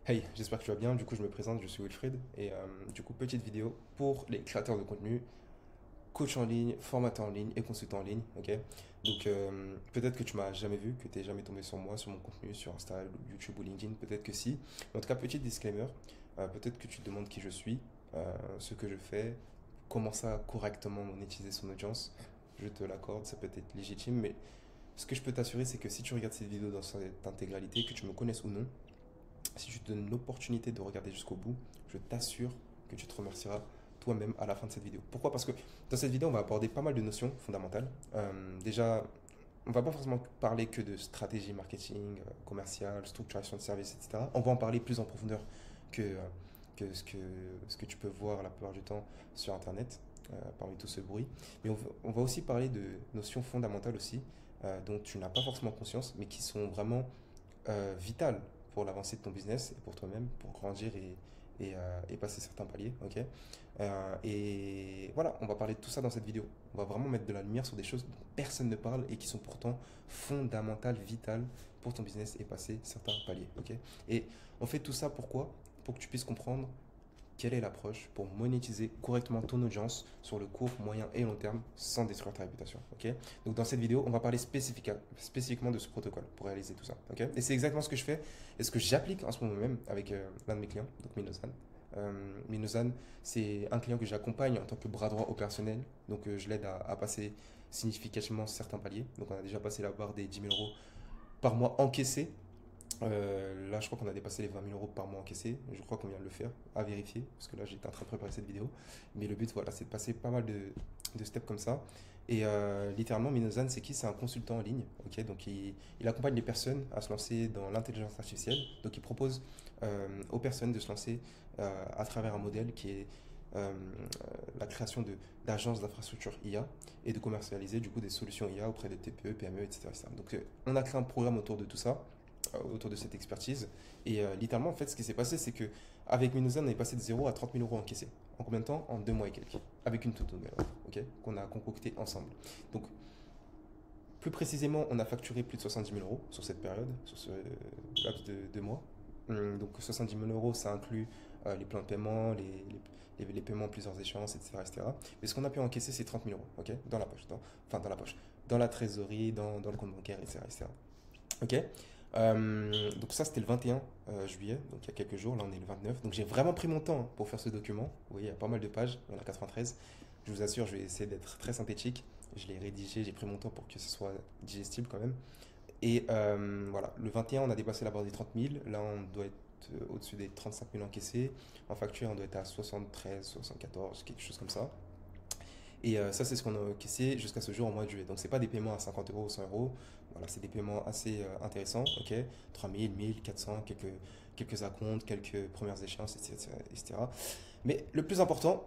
Hey, j'espère que tu vas bien. Du coup, je me présente, je suis Wilfried. Et du coup, petite vidéo pour les créateurs de contenu, coach en ligne, formateur en ligne et consultant en ligne. Ok. Donc, peut-être que tu m'as jamais vu, que tu n'es jamais tombé sur moi, sur mon contenu, sur Insta, YouTube ou LinkedIn. Peut-être que si. Mais en tout cas, petit disclaimer. Peut-être que tu te demandes qui je suis, ce que je fais, comment ça correctement monétiser son audience. Je te l'accorde, ça peut être légitime. Mais ce que je peux t'assurer, c'est que si tu regardes cette vidéo dans sa intégralité, que tu me connaisses ou non, si tu te donnes l'opportunité de regarder jusqu'au bout, je t'assure que tu te remercieras toi-même à la fin de cette vidéo. Pourquoi? Parce que dans cette vidéo, on va aborder pas mal de notions fondamentales. Déjà, on va pas forcément parler que de stratégie marketing, commerciale, structuration de services, etc. On va en parler plus en profondeur que ce que tu peux voir la plupart du temps sur Internet, parmi tout ce bruit. Mais on va aussi parler de notions fondamentales aussi, dont tu n'as pas forcément conscience, mais qui sont vraiment vital pour l'avancée de ton business et pour toi-même, pour grandir et passer certains paliers. Ok. Et voilà, on va parler de tout ça dans cette vidéo. On va vraiment mettre de la lumière sur des choses dont personne ne parle et qui sont pourtant fondamentales, vitales pour ton business et passer certains paliers. Ok. Et on fait tout ça pourquoi? Pour que tu puisses comprendre quelle est l'approche pour monétiser correctement ton audience sur le court, moyen et long terme sans détruire ta réputation. Ok. Donc dans cette vidéo, on va parler spécifiquement de ce protocole pour réaliser tout ça. Ok. Et c'est exactement ce que je fais et ce que j'applique en ce moment même avec l'un de mes clients, donc Minozan. Minozan, c'est un client que j'accompagne en tant que bras droit opérationnel. Donc je l'aide à passer significativement certains paliers. Donc on a déjà passé la barre des 10 000 € par mois encaissés. Là, je crois qu'on a dépassé les 20 000 € par mois encaissés. Je crois qu'on vient de le faire, à vérifier, parce que là, j'étais en train de préparer cette vidéo. Mais le but, voilà, c'est de passer pas mal de steps comme ça. Et littéralement, Minozan, c'est qui? C'est un consultant en ligne. Ok, donc il accompagne les personnes à se lancer dans l'intelligence artificielle. Donc il propose aux personnes de se lancer à travers un modèle qui est la création d'agences d'infrastructure IA et de commercialiser du coup des solutions IA auprès de TPE, PME, etc. etc. Donc on a créé un programme autour de tout ça, autour de cette expertise. Et littéralement, en fait, ce qui s'est passé, c'est que avec Minozan, on est passé de 0 à 30 000 € encaissés. En combien de temps? En 2 mois et quelques. Avec une toute nouvelle offre, ok, qu'on a concocté ensemble. Donc, plus précisément, on a facturé plus de 70 000 € sur cette période, sur ce laps de 2 mois. Donc 70 000 €, ça inclut les plans de paiement, les paiements en plusieurs échéances, etc., etc. Mais ce qu'on a pu encaisser, c'est 30 000 €, ok, dans la poche, enfin dans la poche, dans la trésorerie, dans le compte bancaire, etc., etc. Ok. Donc ça, c'était le 21 juillet, donc il y a quelques jours. Là, on est le 29. Donc j'ai vraiment pris mon temps pour faire ce document. Vous voyez, il y a pas mal de pages, il y en a 93. Je vous assure, je vais essayer d'être très synthétique. Je l'ai rédigé, j'ai pris mon temps pour que ce soit digestible quand même. Et voilà, le 21, on a dépassé la barre des 30 000. Là, on doit être au-dessus des 35 000 encaissés. En facture, on doit être à 73, 74, quelque chose comme ça. Et ça, c'est ce qu'on a encaissé jusqu'à ce jour en mois de juillet. Donc, c'est pas des paiements à 50 € ou 100 €. Voilà, c'est des paiements assez intéressants. Ok, 3000, 1000, 400, quelques acomptes, quelques premières échéances, etc., etc. Mais le plus important,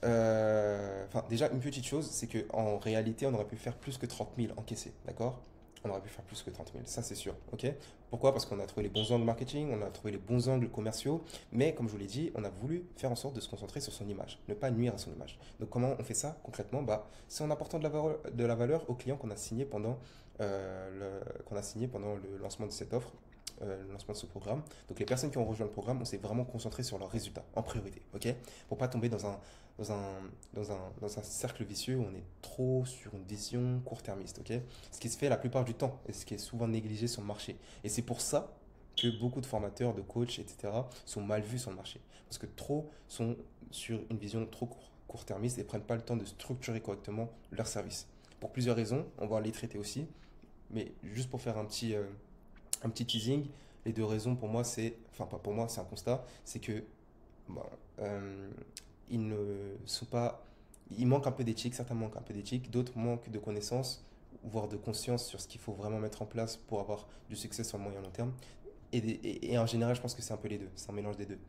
enfin, déjà, une petite chose, c'est qu'en réalité, on aurait pu faire plus que 30 000 encaissés. D'accord? On aurait pu faire plus que 30 000, ça c'est sûr. Ok. Pourquoi? Parce qu'on a trouvé les bons angles marketing, on a trouvé les bons angles commerciaux, mais comme je vous l'ai dit, on a voulu faire en sorte de se concentrer sur son image, ne pas nuire à son image. Donc comment on fait ça concrètement? Bah, c'est en apportant de la valeur aux clients qu'on a signé pendant le lancement de cette offre, le lancement de ce programme. Donc les personnes qui ont rejoint le programme, on s'est vraiment concentré sur leurs résultats en priorité, ok? Pour pas tomber dans un cercle vicieux où on est trop sur une vision court-termiste, ok? Ce qui se fait la plupart du temps et ce qui est souvent négligé sur le marché. Et c'est pour ça que beaucoup de formateurs, de coachs, etc. sont mal vus sur le marché. Parce que trop sont sur une vision trop court-termiste et prennent pas le temps de structurer correctement leur service. Pour plusieurs raisons, on va les traiter aussi. Mais juste pour faire un petit teasing, les deux raisons pour moi, enfin pas pour moi, c'est un constat, c'est que bon, euh, ils ne sont pas, ils manquent un peu d'éthique, certains manquent un peu d'éthique, d'autres manquent de connaissances, voire de conscience sur ce qu'il faut vraiment mettre en place pour avoir du succès sur le moyen long terme. Et en général, je pense que c'est un peu les deux, c'est un mélange des deux.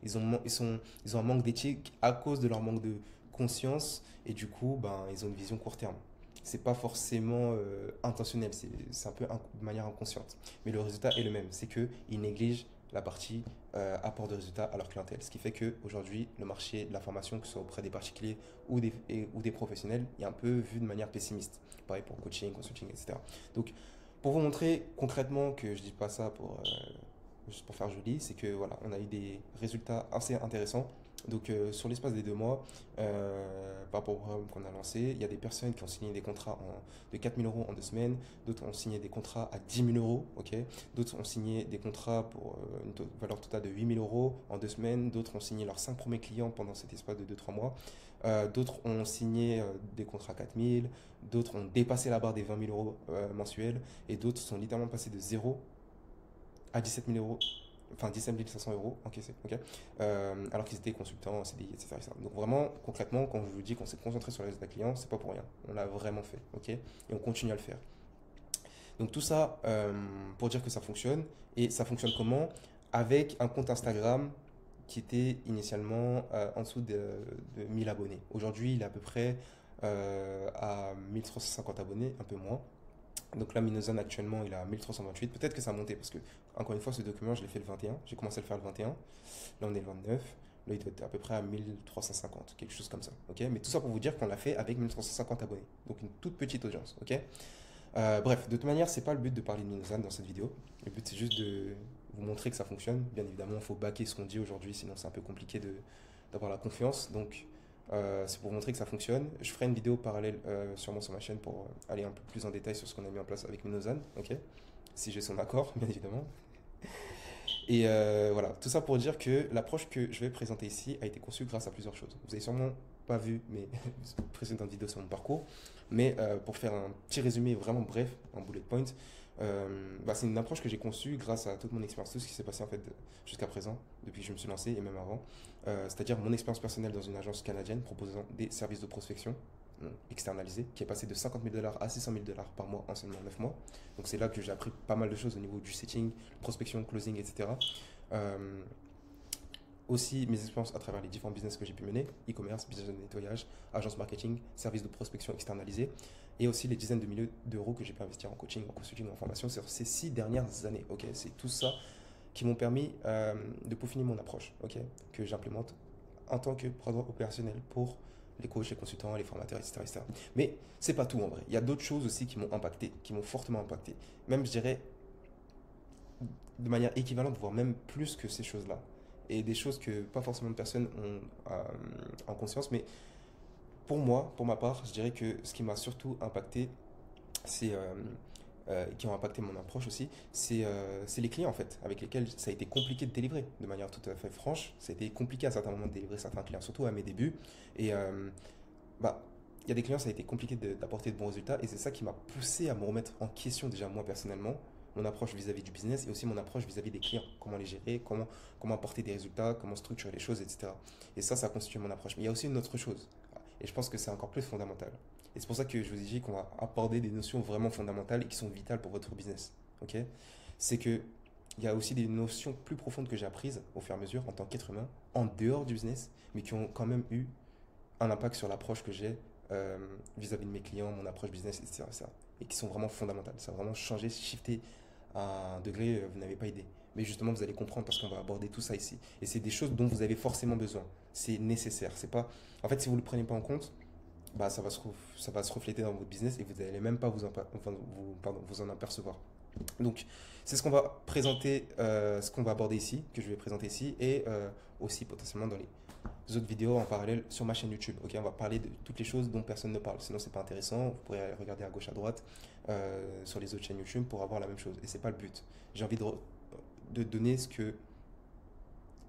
Ils ont un manque d'éthique à cause de leur manque de conscience et du coup, ben, ils ont une vision court terme. C'est pas forcément intentionnel, c'est un peu de manière inconsciente. Mais le résultat est le même, c'est qu'ils négligent la partie apport de résultats à leur clientèle. Ce qui fait qu'aujourd'hui, le marché de la formation, que ce soit auprès des particuliers ou des professionnels, est un peu vu de manière pessimiste. Pareil pour coaching, consulting, etc. Donc, pour vous montrer concrètement que je dis pas ça pour juste pour faire joli, c'est que voilà, on a eu des résultats assez intéressants. Donc sur l'espace des 2 mois, par rapport au programme qu'on a lancé, il y a des personnes qui ont signé des contrats de 4 000 € en 2 semaines, d'autres ont signé des contrats à 10 000 €, ok, d'autres ont signé des contrats pour une valeur totale de 8 000 € en 2 semaines, d'autres ont signé leurs 5 premiers clients pendant cet espace de 2 3 mois, d'autres ont signé des contrats à 4 000, d'autres ont dépassé la barre des 20 000 € mensuels, et d'autres sont littéralement passés de 0 à 17 000 €, enfin 17 500 € encaissés, ok. Alors qu'ils étaient consultants, CDI, etc., etc. Donc vraiment, concrètement, quand je vous dis qu'on s'est concentré sur les résultats clients, c'est pas pour rien. On l'a vraiment fait, ok. Et on continue à le faire. Donc tout ça pour dire que ça fonctionne. Et ça fonctionne comment? Avec un compte Instagram qui était initialement en dessous de 1000 abonnés. Aujourd'hui, il est à peu près à 1350 abonnés, un peu moins. Donc là, Minozan actuellement, il est à 1328. Peut-être que ça a monté parce que, encore une fois, ce document, je l'ai fait le 21. J'ai commencé à le faire le 21. Là, on est le 29. Là, il doit être à peu près à 1350, quelque chose comme ça. Ok. Mais tout ça pour vous dire qu'on l'a fait avec 1350 abonnés. Donc une toute petite audience. Ok. Bref, de toute manière, c'est pas le but de parler de Minozan dans cette vidéo. Le but, c'est juste de vous montrer que ça fonctionne. Bien évidemment, il faut backer ce qu'on dit aujourd'hui, sinon c'est un peu compliqué d'avoir la confiance. Donc, c'est pour montrer que ça fonctionne. Je ferai une vidéo parallèle sûrement sur ma chaîne pour aller un peu plus en détail sur ce qu'on a mis en place avec Minozan, ok? Si j'ai son accord, bien évidemment. Et voilà, tout ça pour dire que l'approche que je vais présenter ici a été conçue grâce à plusieurs choses. Vous avez sûrement pas vu mes précédentes vidéos sur mon parcours, mais pour faire un petit résumé vraiment bref, en bullet point, c'est une approche que j'ai conçue grâce à toute mon expérience, tout ce qui s'est passé en fait jusqu'à présent, depuis que je me suis lancé et même avant. C'est-à-dire mon expérience personnelle dans une agence canadienne proposant des services de prospection externalisés, qui est passé de 50 000 $ à 600 000 $ par mois en seulement 9 mois. Donc c'est là que j'ai appris pas mal de choses au niveau du setting, prospection, closing, etc. Euh, Aussi mes expériences à travers les différents business que j'ai pu mener, e-commerce, business de nettoyage, agence marketing, services de prospection externalisés, et aussi les dizaines de milliers d'euros que j'ai pu investir en coaching, en consulting, en formation sur ces 6 dernières années. Ok, c'est tout ça qui m'ont permis de peaufiner mon approche, ok, que j'implémente en tant que programme opérationnel pour les coachs, les consultants, les formateurs, etc., etc. Mais c'est pas tout en vrai. Il y a d'autres choses aussi qui m'ont impacté, qui m'ont fortement impacté. Même, je dirais, de manière équivalente, voire même plus que ces choses-là. Et des choses que pas forcément de personnes ont en conscience. Mais pour moi, pour ma part, je dirais que ce qui m'a surtout impacté, c'est qui ont impacté mon approche aussi, c'est les clients en fait, avec lesquels ça a été compliqué de délivrer. De manière tout à fait franche, ça a été compliqué à certains moments de délivrer certains clients, surtout à mes débuts. Et bah, il y a des clients, ça a été compliqué d'apporter de bons résultats, et c'est ça qui m'a poussé à me remettre en question déjà moi personnellement, mon approche vis-à-vis du business et aussi mon approche vis-à-vis des clients, comment les gérer, comment apporter des résultats, comment structurer les choses, etc. Et ça constitue mon approche. Mais il y a aussi une autre chose, et je pense que c'est encore plus fondamental. Et c'est pour ça que je vous ai dit qu'on va aborder des notions vraiment fondamentales et qui sont vitales pour votre business. Ok. C'est que il y a aussi des notions plus profondes que j'ai apprises au fur et à mesure en tant qu'être humain, en dehors du business, mais qui ont quand même eu un impact sur l'approche que j'ai vis-à-vis de mes clients, mon approche business, etc., etc. Et qui sont vraiment fondamentales. Ça a vraiment changé, shifté à un degré, vous n'avez pas idée. Mais justement, vous allez comprendre parce qu'on va aborder tout ça ici. Et c'est des choses dont vous avez forcément besoin. C'est nécessaire. C'est pas... En fait, si vous ne le prenez pas en compte, bah, ça va se refléter dans votre business et vous n'allez même pas vous en apercevoir. Donc, c'est ce qu'on va présenter, ce qu'on va aborder ici, que je vais présenter ici, et aussi potentiellement dans les autres vidéos en parallèle sur ma chaîne YouTube. Ok, on va parler de toutes les choses dont personne ne parle, sinon c'est pas intéressant. Vous pourrez regarder à gauche, à droite sur les autres chaînes YouTube pour avoir la même chose. Et c'est pas le but. J'ai envie de donner ce que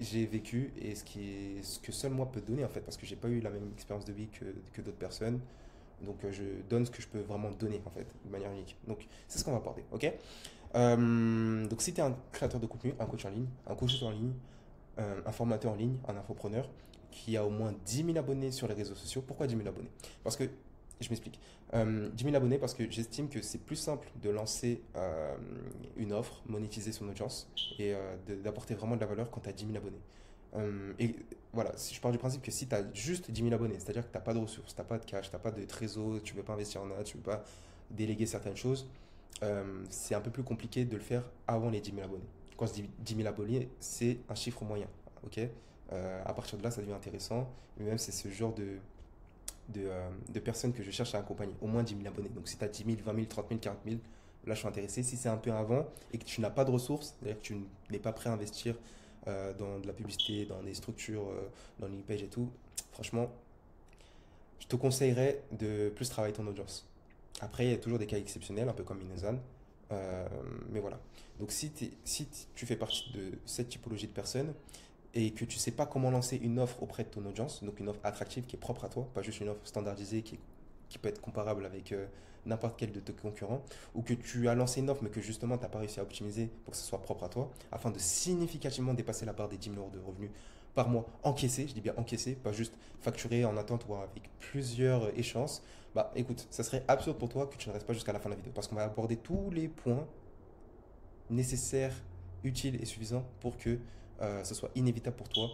j'ai vécu et ce que seul moi peut donner en fait, parce que j'ai pas eu la même expérience de vie que d'autres personnes. Donc je donne ce que je peux vraiment donner en fait, de manière unique. Donc c'est ce qu'on va aborder, ok. Donc si tu es un créateur de contenu, un coach en ligne, un coach en ligne, un formateur en ligne, un infopreneur qui a au moins 10 000 abonnés sur les réseaux sociaux. Pourquoi 10 000 abonnés? Parce que, je m'explique, 10 000 abonnés parce que j'estime que c'est plus simple de lancer une offre, monétiser son audience et d'apporter vraiment de la valeur quand tu as 10 000 abonnés. Et voilà, si je pars du principe que si tu as juste 10 000 abonnés, c'est-à-dire que tu n'as pas de ressources, tu n'as pas de cash, tu n'as pas de trésor, tu ne peux pas investir en ads, tu ne peux pas déléguer certaines choses, c'est un peu plus compliqué de le faire avant les 10 000 abonnés. Quand je dis 10 000 abonnés, c'est un chiffre moyen. Ok. À partir de là, ça devient intéressant. Mais même, c'est ce genre de personnes que je cherche à accompagner. Au moins 10 000 abonnés. Donc, si tu as 10 000, 20 000, 30 000, 40 000, là je suis intéressé. Si c'est un peu avant et que tu n'as pas de ressources, c'est-à-dire que tu n'es pas prêt à investir dans de la publicité, dans des structures, dans une page et tout, franchement, je te conseillerais de plus travailler ton audience. Après, il y a toujours des cas exceptionnels, un peu comme Minozan. Euh, mais voilà. Donc, tu fais partie de cette typologie de personnes et que tu sais pas comment lancer une offre auprès de ton audience, donc une offre attractive qui est propre à toi, pas juste une offre standardisée qui peut être comparable avec n'importe quel de tes concurrents, ou que tu as lancé une offre mais que justement tu n'as pas réussi à optimiser pour que ce soit propre à toi, afin de significativement dépasser la barre des 10 000 euros de revenus par mois encaissés, je dis bien encaissés, pas juste facturés en attente ou avec plusieurs échéances. Bah écoute, ça serait absurde pour toi que tu ne restes pas jusqu'à la fin de la vidéo, parce qu'on va aborder tous les points nécessaires, utiles et suffisants pour que ce soit inévitable pour toi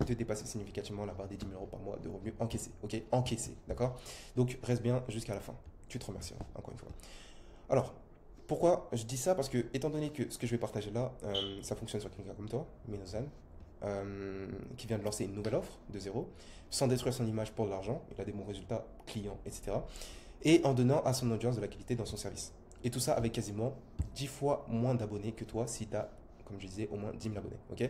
de dépasser significativement la barre des 10 000 euros par mois de revenus encaissés. Ok, encaissés, d'accord. Donc reste bien jusqu'à la fin. Tu te remercies, encore une fois. Alors, pourquoi je dis ça? Parce que, étant donné que ce que je vais partager là, ça fonctionne sur quelqu'un comme toi, Minozan, qui vient de lancer une nouvelle offre de zéro, sans détruire son image pour de l'argent, il a des bons résultats clients, etc. Et en donnant à son audience de la qualité dans son service. Et tout ça avec quasiment 10 fois moins d'abonnés que toi si tu as, comme je disais, au moins 10 000 abonnés. Ok.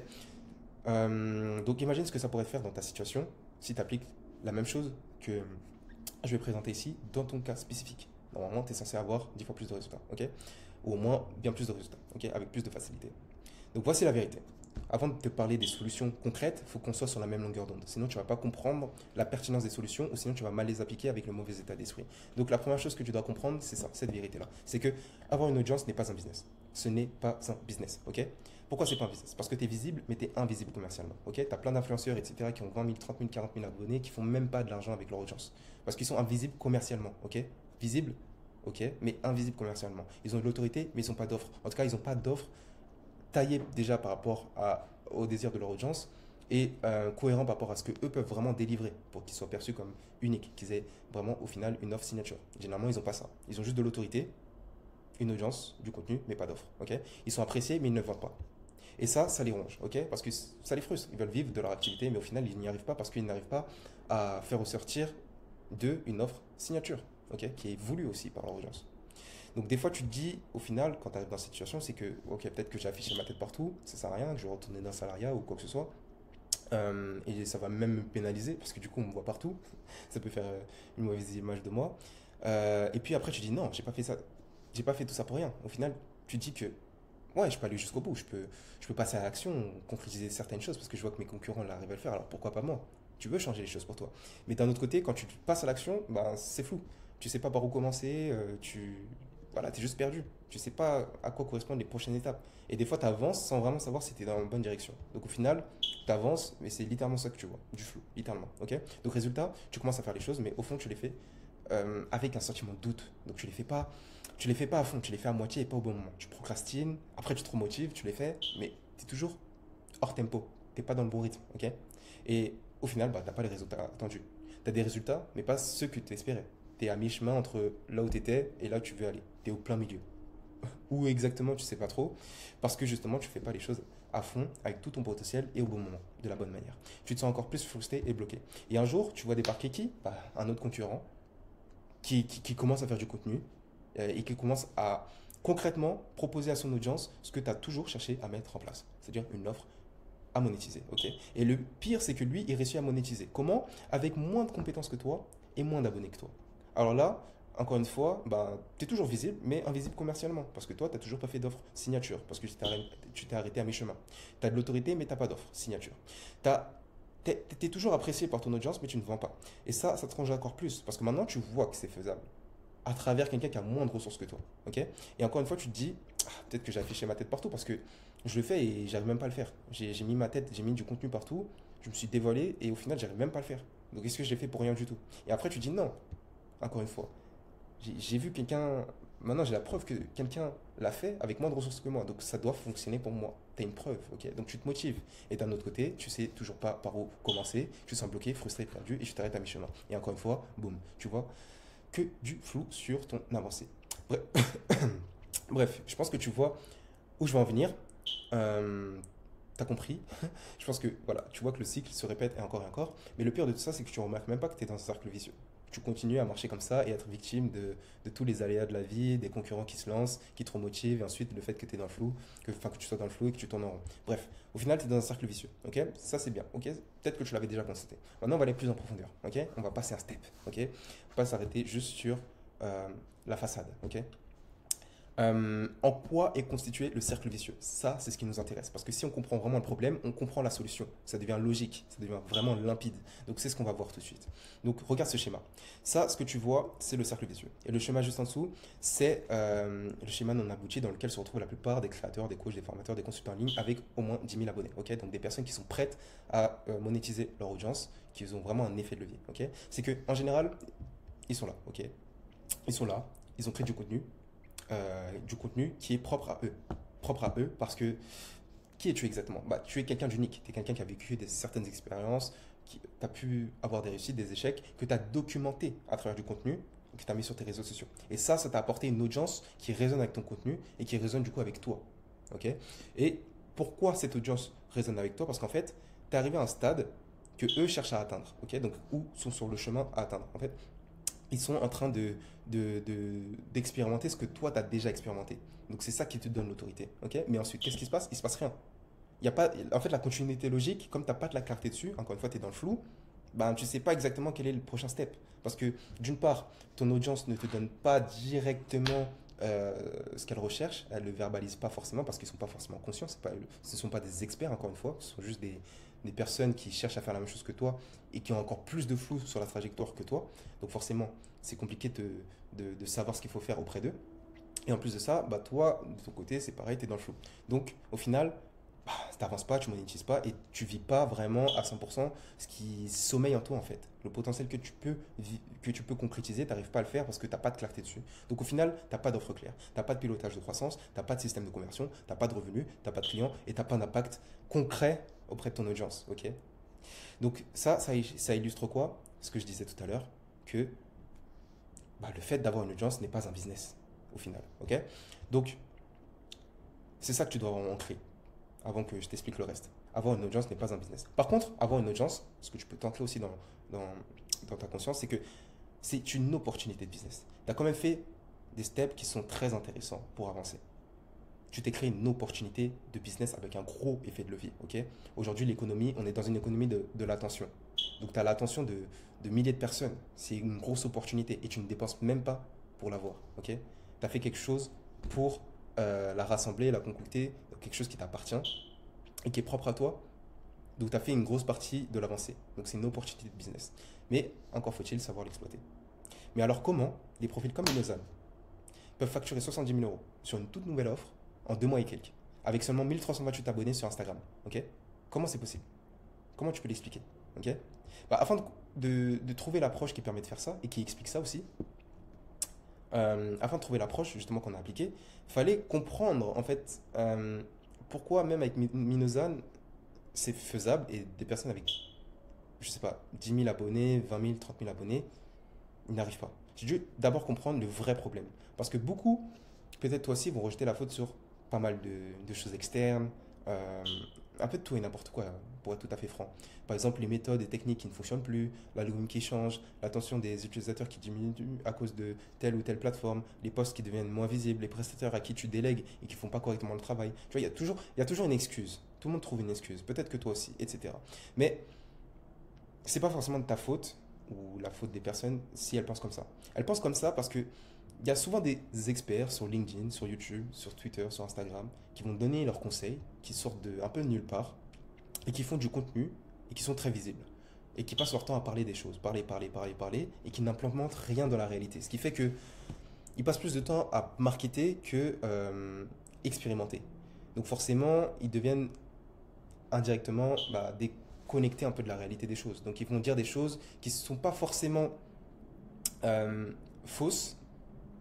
Donc imagine ce que ça pourrait faire dans ta situation si tu appliques la même chose que je vais présenter ici dans ton cas spécifique. Normalement, tu es censé avoir 10 fois plus de résultats, ok? Ou au moins bien plus de résultats, ok? Avec plus de facilité. Donc voici la vérité. Avant de te parler des solutions concrètes, il faut qu'on soit sur la même longueur d'onde. Sinon, tu ne vas pas comprendre la pertinence des solutions ou sinon tu vas mal les appliquer avec le mauvais état d'esprit. Donc la première chose que tu dois comprendre, c'est ça, cette vérité-là. C'est que avoir une audience n'est pas un business. Ce n'est pas un business, ok? Pourquoi c'est pas un business? Parce que tu es visible, mais tu es invisible commercialement, ok? Tu as plein d'influenceurs, etc., qui ont 20 000, 30 000, 40 000 abonnés, qui font même pas de l'argent avec leur audience. Parce qu'ils sont invisibles commercialement, ok? Visibles, ok, mais invisibles commercialement. Ils ont de l'autorité, mais ils n'ont pas d'offre. En tout cas, ils n'ont pas d'offre taillé déjà par rapport au désir de leur audience et cohérent par rapport à ce qu'eux peuvent vraiment délivrer pour qu'ils soient perçus comme uniques, qu'ils aient vraiment au final une offre signature. Généralement, ils n'ont pas ça. Ils ont juste de l'autorité, une audience, du contenu, mais pas d'offre. Ok. Ils sont appréciés, mais ils ne vendent pas. Et ça les ronge, ok? Parce que ça les frustre. Ils veulent vivre de leur activité, mais au final, ils n'y arrivent pas parce qu'ils n'arrivent pas à faire ressortir de une offre signature, ok? Qui est voulue aussi par leur audience. Donc des fois tu te dis, au final, quand tu arrives dans cette situation, c'est que, ok, peut-être que j'ai affiché ma tête partout, ça sert à rien, que je vais retourner dans le salariat ou quoi que ce soit. Et ça va même me pénaliser, parce que du coup on me voit partout, ça peut faire une mauvaise image de moi. Et puis après tu dis, non, j'ai pas fait tout ça pour rien. Au final, tu te dis que, ouais, je peux aller jusqu'au bout, je peux passer à l'action, concrétiser certaines choses, parce que je vois que mes concurrents l'arrivent à le faire, alors pourquoi pas moi? Tu veux changer les choses pour toi. Mais d'un autre côté, quand tu passes à l'action, ben, c'est flou. Tu sais pas par où commencer, voilà, tu es juste perdu. Tu sais pas à quoi correspondent les prochaines étapes. Et des fois, tu avances sans vraiment savoir si tu es dans la bonne direction. Donc au final, tu avances, mais c'est littéralement ça que tu vois, du flou, littéralement. Ok. Donc résultat, tu commences à faire les choses, mais au fond, tu les fais avec un sentiment de doute. Donc tu les fais pas à fond, tu les fais à moitié et pas au bon moment. Tu procrastines, après tu te remotives, tu les fais, mais tu es toujours hors tempo. Tu n'es pas dans le bon rythme. Ok. Et au final, bah, tu n'as pas les résultats attendus. Tu as des résultats, mais pas ceux que tu espérais. Tu es à mi-chemin entre là où tu étais et là où tu veux aller. Tu es au plein milieu. Où exactement, tu sais pas trop, parce que justement, tu fais pas les choses à fond, avec tout ton potentiel et au bon moment, de la bonne manière. Tu te sens encore plus frustré et bloqué. Et un jour, tu vois débarquer qui? Bah, un autre concurrent qui commence à faire du contenu et qui commence à concrètement proposer à son audience ce que tu as toujours cherché à mettre en place, c'est-à-dire une offre à monétiser. Ok. Et le pire, c'est que lui, il réussit à monétiser. Comment? Avec moins de compétences que toi et moins d'abonnés que toi. Alors là, encore une fois, bah, tu es toujours visible, mais invisible commercialement. Parce que toi, tu n'as toujours pas fait d'offre signature, parce que tu t'es arrêté à mi-chemin. Tu as de l'autorité, mais tu n'as pas d'offre signature. Tu es toujours apprécié par ton audience, mais tu ne vends pas. Et ça te range encore plus, parce que maintenant, tu vois que c'est faisable à travers quelqu'un qui a moins de ressources que toi. Ok. Et encore une fois, tu te dis, ah, peut-être que j'ai affiché ma tête partout, parce que je le fais et j'arrive même pas à le faire. J'ai mis ma tête, j'ai mis du contenu partout, je me suis dévoilé et au final, j'arrive même pas à le faire. Donc, est-ce que je l'ai fait pour rien du tout? Et après, tu dis non, encore une fois. J'ai vu quelqu'un, maintenant j'ai la preuve que quelqu'un l'a fait avec moins de ressources que moi, donc ça doit fonctionner pour moi. Tu as une preuve, ok? Donc tu te motives. Et d'un autre côté, tu sais toujours pas par où commencer, tu te sens bloqué, frustré, perdu, et tu t'arrêtes à mi-chemin. Et encore une fois, boum, tu vois que du flou sur ton avancée. Bref, bref, je pense que tu vois où je vais en venir. T'as compris. Je pense que voilà, tu vois que le cycle se répète et encore, mais le pire de tout ça, c'est que tu remarques même pas que tu es dans un cercle vicieux. tu continues à marcher comme ça et être victime de tous les aléas de la vie, des concurrents qui se lancent, qui te remotivent, et ensuite le fait que tu es dans le flou, que tu sois dans le flou et que tu tournes en rond. Bref, au final, tu es dans un cercle vicieux. Ok, ça c'est bien. Ok, peut-être que tu l'avais déjà constaté. Maintenant, on va aller plus en profondeur. Ok, on va passer un step. Ok, on va pas s'arrêter juste sur la façade. Ok, en quoi est constitué le cercle vicieux? Ça, c'est ce qui nous intéresse. Parce que si on comprend vraiment le problème, on comprend la solution. Ça devient logique, ça devient vraiment limpide. Donc c'est ce qu'on va voir tout de suite. Donc regarde ce schéma. Ça, ce que tu vois, c'est le cercle vicieux. Et le schéma juste en dessous, c'est le schéma non abouti dans lequel se retrouvent la plupart des créateurs, des coachs, des formateurs, des consultants en ligne avec au moins 10 000 abonnés. Ok, donc des personnes qui sont prêtes à monétiser leur audience, qui ont vraiment un effet de levier. Ok, c'est que en général, ils sont là. Ok, ils sont là, ils ont créé du contenu qui est propre à eux. Propre à eux parce que qui es-tu exactement? Bah, tu es quelqu'un d'unique, tu es quelqu'un qui a vécu certaines expériences, qui tu as pu avoir des réussites, des échecs, que tu as documenté à travers du contenu, que tu as mis sur tes réseaux sociaux. Et ça t'a apporté une audience qui résonne avec ton contenu et qui résonne du coup avec toi. Ok. Et pourquoi cette audience résonne avec toi? Parce qu'en fait, tu es arrivé à un stade que eux cherchent à atteindre. Ok. Donc, ou sont sur le chemin à atteindre. En fait, ils sont en train d'expérimenter ce que toi, tu as déjà expérimenté. Donc, c'est ça qui te donne l'autorité. Ok. Mais ensuite, qu'est-ce qui se passe? Il se passe rien. Il y a pas, en fait, la continuité logique, comme tu n'as pas de la clarté dessus, encore une fois, tu es dans le flou, ben, tu ne sais pas exactement quel est le prochain step. Parce que, d'une part, ton audience ne te donne pas directement ce qu'elle recherche, elle ne le verbalise pas forcément parce qu'ils ne sont pas forcément conscients, ce ne sont pas des experts, encore une fois, ce sont juste des personnes qui cherchent à faire la même chose que toi et qui ont encore plus de flou sur la trajectoire que toi. Donc forcément, c'est compliqué de savoir ce qu'il faut faire auprès d'eux. Et en plus de ça, bah, toi, de ton côté, c'est pareil, tu es dans le flou. Donc, au final, bah, tu n'avances pas, tu monétises pas et tu vis pas vraiment à 100% ce qui sommeille en toi en fait. Le potentiel que tu peux concrétiser, tu n'arrives pas à le faire parce que tu n'as pas de clarté dessus. Donc au final, tu n'as pas d'offre claire, tu n'as pas de pilotage de croissance, tu n'as pas de système de conversion, tu n'as pas de revenus, tu n'as pas de clients et tu n'as pas d'impact concret auprès de ton audience. Ok. Donc ça illustre quoi? Ce que je disais tout à l'heure, que bah, le fait d'avoir une audience n'est pas un business au final. Ok. Donc c'est ça que tu dois vraiment créer avant que je t'explique le reste. Avoir une audience n'est pas un business. Par contre, avoir une audience, ce que tu peux tenter aussi dans, dans ta conscience, c'est que c'est une opportunité de business. Tu as quand même fait des steps qui sont très intéressants pour avancer. Tu t'es créé une opportunité de business avec un gros effet de levier. Ok. Aujourd'hui, l'économie, on est dans une économie de l'attention. Donc, tu as l'attention de milliers de personnes. C'est une grosse opportunité et tu ne dépenses même pas pour l'avoir. Ok. Tu as fait quelque chose pour la rassembler, la concocter, quelque chose qui t'appartient et qui est propre à toi. Donc, tu as fait une grosse partie de l'avancée. Donc, c'est une opportunité de business. Mais encore faut-il savoir l'exploiter. Mais alors, comment des profils comme Inozan peuvent facturer 70 000 euros sur une toute nouvelle offre en 2 mois et quelques, avec seulement 1328 abonnés sur Instagram? Ok. Comment c'est possible? Comment tu peux l'expliquer? Ok. Bah, afin de trouver l'approche qui permet de faire ça et qui explique ça aussi, afin de trouver l'approche justement qu'on a appliquée, il fallait comprendre en fait pourquoi même avec Minozan c'est faisable et des personnes avec, je sais pas, 10 000 abonnés, 20 000, 30 000 abonnés, ils n'arrivent pas. J'ai dû d'abord comprendre le vrai problème. Parce que beaucoup, peut-être toi aussi, vont rejeter la faute sur pas mal de choses externes, euh, un peu de tout et n'importe quoi, pour être tout à fait franc. Par exemple, les méthodes et techniques qui ne fonctionnent plus, l'algorithme qui change, l'attention des utilisateurs qui diminue à cause de telle ou telle plateforme, les postes qui deviennent moins visibles, les prestataires à qui tu délègues et qui ne font pas correctement le travail. Tu vois, il y a toujours une excuse. Tout le monde trouve une excuse. Peut-être que toi aussi, etc. Mais c'est pas forcément de ta faute ou la faute des personnes si elles pensent comme ça. Elles pensent comme ça parce que il y a souvent des experts sur LinkedIn, sur YouTube, sur Twitter, sur Instagram qui vont donner leurs conseils, qui sortent de un peu de nulle part et qui font du contenu et qui sont très visibles et qui passent leur temps à parler des choses, parler et qui n'implémentent rien dans la réalité. Ce qui fait que ils passent plus de temps à marketer que expérimenter. Donc forcément, ils deviennent indirectement déconnectés un peu de la réalité des choses. Donc ils vont dire des choses qui ne sont pas forcément fausses,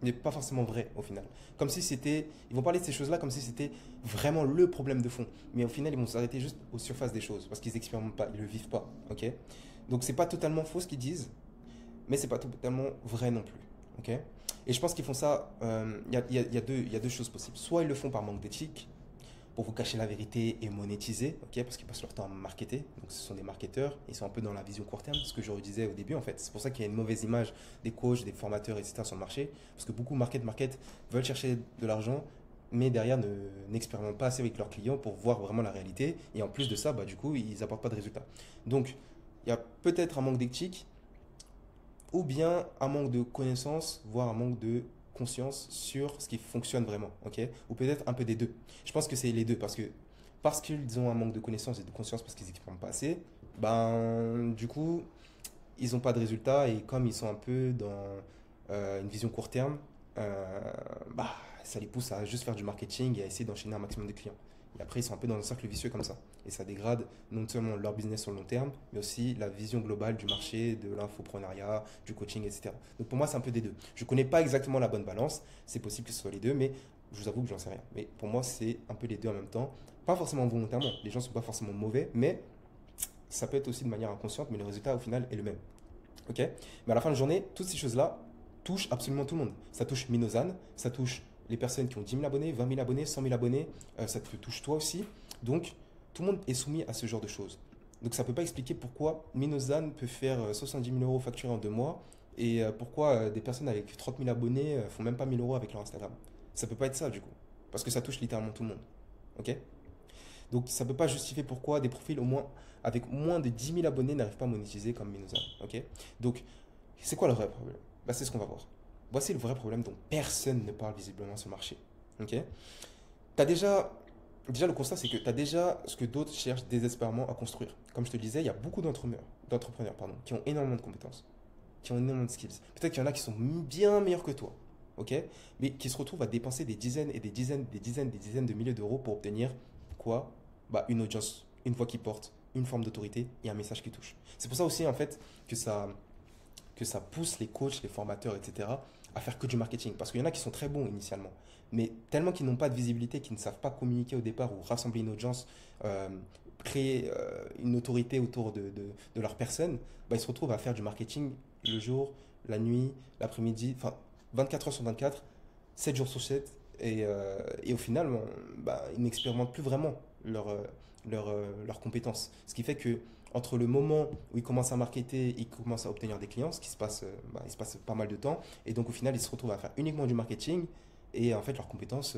mais pas forcément vraies au final. Comme si c'était, ils vont parler de ces choses-là comme si c'était vraiment le problème de fond. Mais au final, ils vont s'arrêter juste aux surfaces des choses parce qu'ils n'expérimentent pas, ils ne le vivent pas. Ok. Donc c'est pas totalement faux ce qu'ils disent, mais c'est pas totalement vrai non plus. Ok. Et je pense qu'ils font ça. Il y a deux choses possibles. Soit ils le font par manque d'éthique, pour vous cacher la vérité et monétiser, ok, parce qu'ils passent leur temps à marketer. Donc ce sont des marketeurs, ils sont un peu dans la vision court terme, ce que je disais au début en fait. C'est pour ça qu'il y a une mauvaise image des coachs, des formateurs, etc. sur le marché, parce que beaucoup veulent chercher de l'argent, mais derrière n'expérimentent pas assez avec leurs clients pour voir vraiment la réalité. Et en plus de ça, bah, du coup, ils n'apportent pas de résultats. Donc il y a peut-être un manque d'éthique, ou bien un manque de connaissances, voire un manque de conscience sur ce qui fonctionne vraiment, ok? Ou peut-être un peu des deux. Je pense que c'est les deux parce qu'ils ont un manque de connaissances et de conscience parce qu'ils n'expérimentent pas assez, ben du coup ils n'ont pas de résultats et comme ils sont un peu dans une vision court terme, euh, bah ça les pousse à juste faire du marketing et à essayer d'enchaîner un maximum de clients. Et après ils sont un peu dans un cercle vicieux comme ça. Et ça dégrade non seulement leur business sur le long terme, mais aussi la vision globale du marché, de l'infoprenariat, du coaching, etc. Donc pour moi, c'est un peu des deux. Je ne connais pas exactement la bonne balance. C'est possible que ce soit les deux, mais je vous avoue que j'en sais rien. Mais pour moi, c'est un peu les deux en même temps. Pas forcément volontairement. Les gens ne sont pas forcément mauvais, mais ça peut être aussi de manière inconsciente, mais le résultat au final est le même. Ok? Mais à la fin de la journée, toutes ces choses-là touchent absolument tout le monde. Ça touche Minozan, ça touche les personnes qui ont 10 000 abonnés, 20 000 abonnés, 100 000 abonnés, ça te touche toi aussi. Donc, tout le monde est soumis à ce genre de choses. Donc, ça ne peut pas expliquer pourquoi Minozan peut faire 70 000 euros facturés en 2 mois et pourquoi des personnes avec 30 000 abonnés font même pas 1 000 euros avec leur Instagram. Ça ne peut pas être ça du coup. Parce que ça touche littéralement tout le monde. Ok? Donc, ça ne peut pas justifier pourquoi des profils au moins avec moins de 10 000 abonnés n'arrivent pas à monétiser comme Minozan. Ok? Donc, c'est quoi le vrai problème? Bah, c'est ce qu'on va voir. Voici le vrai problème dont personne ne parle visiblement sur le marché. Ok? T'as déjà, le constat, c'est que tu as déjà ce que d'autres cherchent désespérément à construire. Comme je te le disais, il y a beaucoup d'entrepreneurs qui ont énormément de compétences, qui ont énormément de skills. Peut-être qu'il y en a qui sont bien meilleurs que toi, ok? Mais qui se retrouvent à dépenser des dizaines et des dizaines de milliers d'euros pour obtenir quoi? Bah, une audience, une voix qui porte, une forme d'autorité et un message qui touche. C'est pour ça aussi, en fait, que ça pousse les coachs, les formateurs, etc., à faire que du marketing. Parce qu'il y en a qui sont très bons initialement, mais tellement qu'ils n'ont pas de visibilité, qu'ils ne savent pas communiquer au départ ou rassembler une audience, euh, créer une autorité autour de leur personne, bah, ils se retrouvent à faire du marketing le jour, la nuit, l'après-midi, enfin 24 heures sur 24, 7 jours sur 7, et au final, bah, ils n'expérimentent plus vraiment leurs compétences. Ce qui fait que entre le moment où ils commencent à marketer, ils commencent à obtenir des clients, ce qui se passe, bah, il se passe pas mal de temps, et donc au final, ils se retrouvent à faire uniquement du marketing, et en fait, leurs compétences,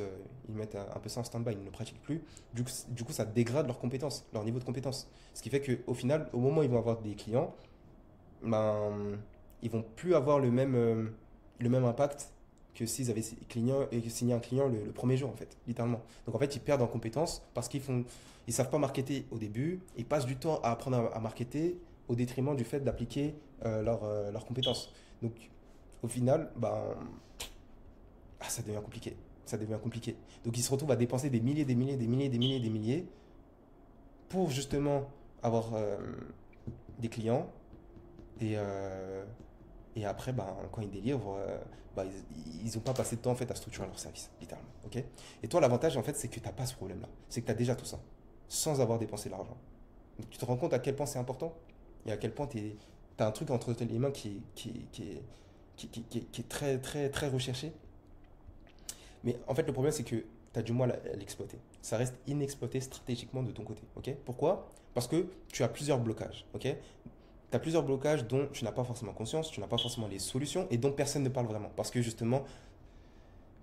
ils mettent un peu ça en stand-by, ils ne le pratiquent plus. Du coup, ça dégrade leurs compétences, leur niveau de compétences. Ce qui fait qu'au final, au moment où ils vont avoir des clients, ben, ils vont plus avoir le même impact que s'ils avaient signé un client le premier jour, en fait, littéralement. Donc en fait, ils perdent en compétences parce ils savent pas marketer au début, ils passent du temps à apprendre à marketer au détriment du fait d'appliquer leurs compétences. Donc au final, ben, ça devient compliqué. Ça devient compliqué. Donc ils se retrouvent à dépenser des milliers, des milliers, des milliers, des milliers, des milliers pour justement avoir des clients et après, ben, quand ils délivrent, ben, ils n'ont pas passé de temps en fait, à structurer leur service, littéralement. Ok. Et toi, l'avantage, en fait, c'est que tu n'as pas ce problème-là. C'est que tu as déjà tout ça, sans avoir dépensé de l'argent. Donc tu te rends compte à quel point c'est important et à quel point tu as un truc entre les mains qui est très, très, très recherché. Mais en fait, le problème, c'est que tu as du mal à l'exploiter. Ça reste inexploité stratégiquement de ton côté. Ok. Pourquoi? Parce que tu as plusieurs blocages. Ok. Tu as plusieurs blocages dont tu n'as pas forcément conscience, tu n'as pas forcément les solutions et dont personne ne parle vraiment. Parce que justement,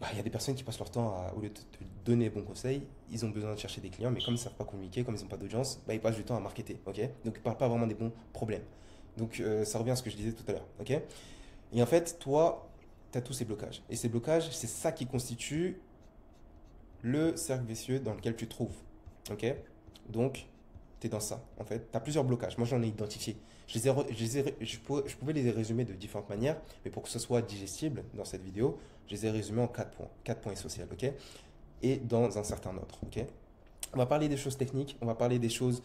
bah, il y a des personnes qui passent leur temps au lieu de te donner bons conseils, ils ont besoin de chercher des clients, mais comme ils ne savent pas communiquer, comme ils n'ont pas d'audience, bah, ils passent du temps à marketer. Ok. Donc ils ne parlent pas vraiment des bons problèmes. Donc ça revient à ce que je disais tout à l'heure. Ok. Et en fait, toi, tu as tous ces blocages. Et ces blocages, c'est ça qui constitue le cercle vicieux dans lequel tu te trouves. Ok. Donc, tu es dans ça. En fait, tu as plusieurs blocages. Moi, j'en ai identifié. Je pouvais les résumer de différentes manières, mais pour que ce soit digestible dans cette vidéo, je les ai résumés en 4 points. 4 points essentiels. Ok. Et dans un certain ordre. Ok. On va parler des choses techniques, on va parler des choses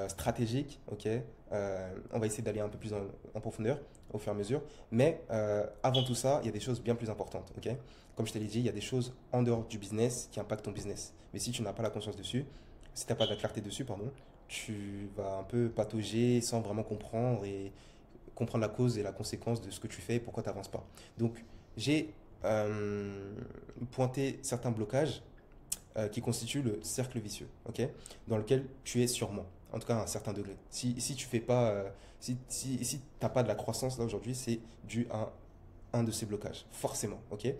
stratégiques, ok. On va essayer d'aller un peu plus en profondeur au fur et à mesure. Mais avant tout ça, il y a des choses bien plus importantes, ok. Comme je te l'ai dit, il y a des choses en dehors du business qui impactent ton business. Mais si tu n'as pas la conscience dessus, si tu n'as pas de la clarté dessus, pardon, tu vas un peu patauger sans vraiment comprendre et comprendre la cause et la conséquence de ce que tu fais et pourquoi tu n'avances pas. Donc, j'ai pointé certains blocages qui constitue le cercle vicieux, ok? Dans lequel tu es sûrement, en tout cas à un certain degré. Si tu fais pas, si t'as pas de la croissance là aujourd'hui, c'est dû à un de ces blocages, forcément, ok?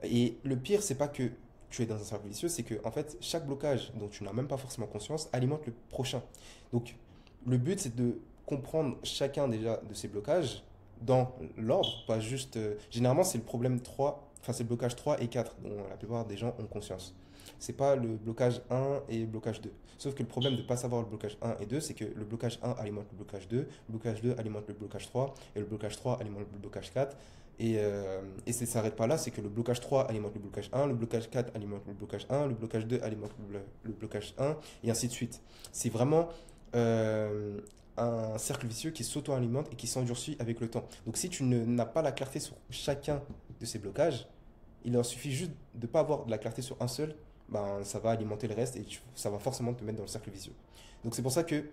Et le pire, c'est pas que tu es dans un cercle vicieux, c'est que en fait, chaque blocage dont tu n'as même pas forcément conscience alimente le prochain. Donc, le but, c'est de comprendre chacun déjà de ces blocages dans l'ordre, pas juste. Généralement, c'est le problème 3, enfin, c'est le blocage 3 et 4 dont la plupart des gens ont conscience. C'est pas le blocage 1 et le blocage 2. Sauf que le problème de ne pas savoir le blocage 1 et 2, c'est que le blocage 1 alimente le blocage 2, le blocage 2 alimente le blocage 3, et le blocage 3 alimente le blocage 4. Et ça ne s'arrête pas là, c'est que le blocage 3 alimente le blocage 1, le blocage 4 alimente le blocage 1, le blocage 2 alimente le blocage 1, et ainsi de suite. C'est vraiment euh, un cercle vicieux qui s'auto-alimente et qui s'endurcit avec le temps. Donc si tu n'as pas la clarté sur chacun de ces blocages, il en suffit juste de ne pas avoir de la clarté sur un seul, ben, ça va alimenter le reste et ça va forcément te mettre dans le cercle vicieux. Donc c'est pour ça que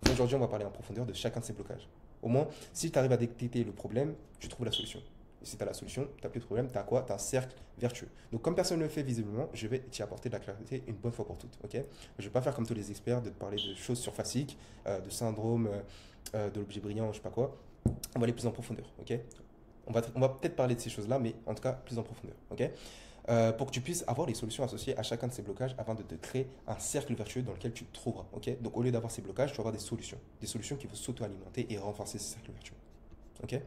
aujourd'hui on va parler en profondeur de chacun de ces blocages. Au moins, si tu arrives à détecter le problème, tu trouves la solution. Et si tu as la solution, tu n'as plus de problème, tu as quoi? Tu as un cercle vertueux. Donc comme personne ne le fait visiblement, je vais t'y apporter de la clarté une bonne fois pour toutes. Ok, je ne vais pas faire comme tous les experts de te parler de choses surfaciques, de syndrome, de l'objet brillant, je sais pas quoi. On va aller plus en profondeur. Ok, on va peut-être parler de ces choses-là, mais en tout cas plus en profondeur. Ok, pour que tu puisses avoir les solutions associées à chacun de ces blocages afin de te créer un cercle vertueux dans lequel tu te trouveras. Ok, donc au lieu d'avoir ces blocages, tu vas avoir des solutions qui vont s'auto-alimenter et renforcer ces cercles vertueux. Ok,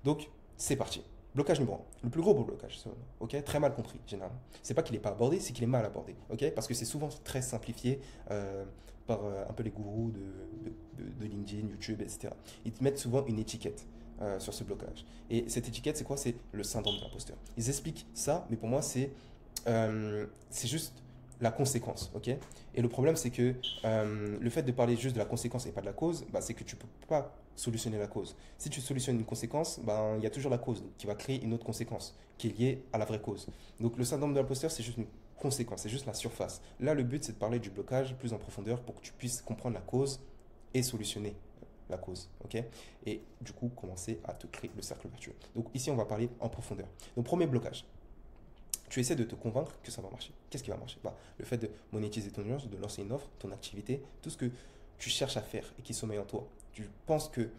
donc c'est parti. Blocage numéro 1. Le plus gros blocage, ok, très mal compris généralement. C'est pas qu'il n'est pas abordé, c'est qu'il est mal abordé. Ok, parce que c'est souvent très simplifié par un peu les gourous de LinkedIn, YouTube, etc. Ils te mettent souvent une étiquette sur ce blocage. Et cette étiquette, c'est quoi? C'est le syndrome de l'imposteur. Ils expliquent ça, mais pour moi, c'est juste la conséquence, ok? Et le problème, c'est que le fait de parler juste de la conséquence et pas de la cause, bah, c'est que tu peux pas solutionner la cause. Si tu solutionnes une conséquence, ben, il y a toujours la cause qui va créer une autre conséquence qui est liée à la vraie cause. Donc le syndrome de l'imposteur, c'est juste une conséquence, c'est juste la surface. Là, le but, c'est de parler du blocage plus en profondeur pour que tu puisses comprendre la cause et solutionner la cause, ok? Et du coup, commencer à te créer le cercle vertueux. Donc ici, on va parler en profondeur. Donc premier blocage, tu essaies de te convaincre que ça va marcher. Qu'est-ce qui va marcher? Bah, le fait de monétiser ton audience, de lancer une offre, ton activité, tout ce que tu cherches à faire et qui sommeille en toi. Tu penses que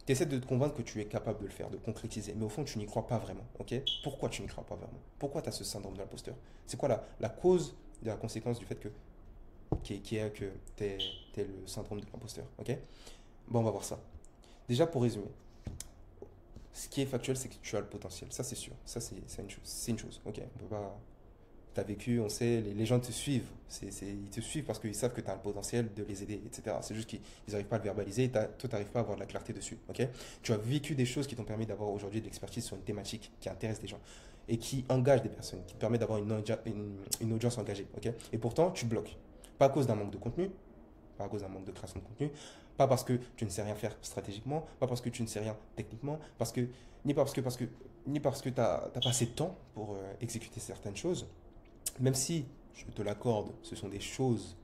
tu essaies de te convaincre que tu es capable de le faire, de concrétiser, mais au fond, tu n'y crois pas vraiment. Ok? Pourquoi tu n'y crois pas vraiment? Pourquoi tu as ce syndrome de l'imposteur? C'est quoi la cause de la conséquence du fait qui est que tu es le syndrome de l'imposteur? Ok? Bon, on va voir ça. Déjà, pour résumer, ce qui est factuel, c'est que tu as le potentiel. Ça, c'est sûr. Ça, c'est une chose. C'est une chose. Ok? On peut pas. Tu as vécu, on sait, les gens te suivent. Ils te suivent parce qu'ils savent que tu as le potentiel de les aider, etc. C'est juste qu'ils n'arrivent pas à le verbaliser et toi, tu n'arrives pas à avoir de la clarté dessus. Ok? Tu as vécu des choses qui t'ont permis d'avoir aujourd'hui de l'expertise sur une thématique qui intéresse les gens et qui engage des personnes, qui te permet d'avoir une audience engagée. Ok? Et pourtant, tu bloques. Pas à cause d'un manque de contenu, pas à cause d'un manque de création de contenu, pas parce que tu ne sais rien faire stratégiquement, pas parce que tu ne sais rien techniquement, ni parce que tu n'as pas assez de temps pour exécuter certaines choses, même si, je te l'accorde, ce sont des choses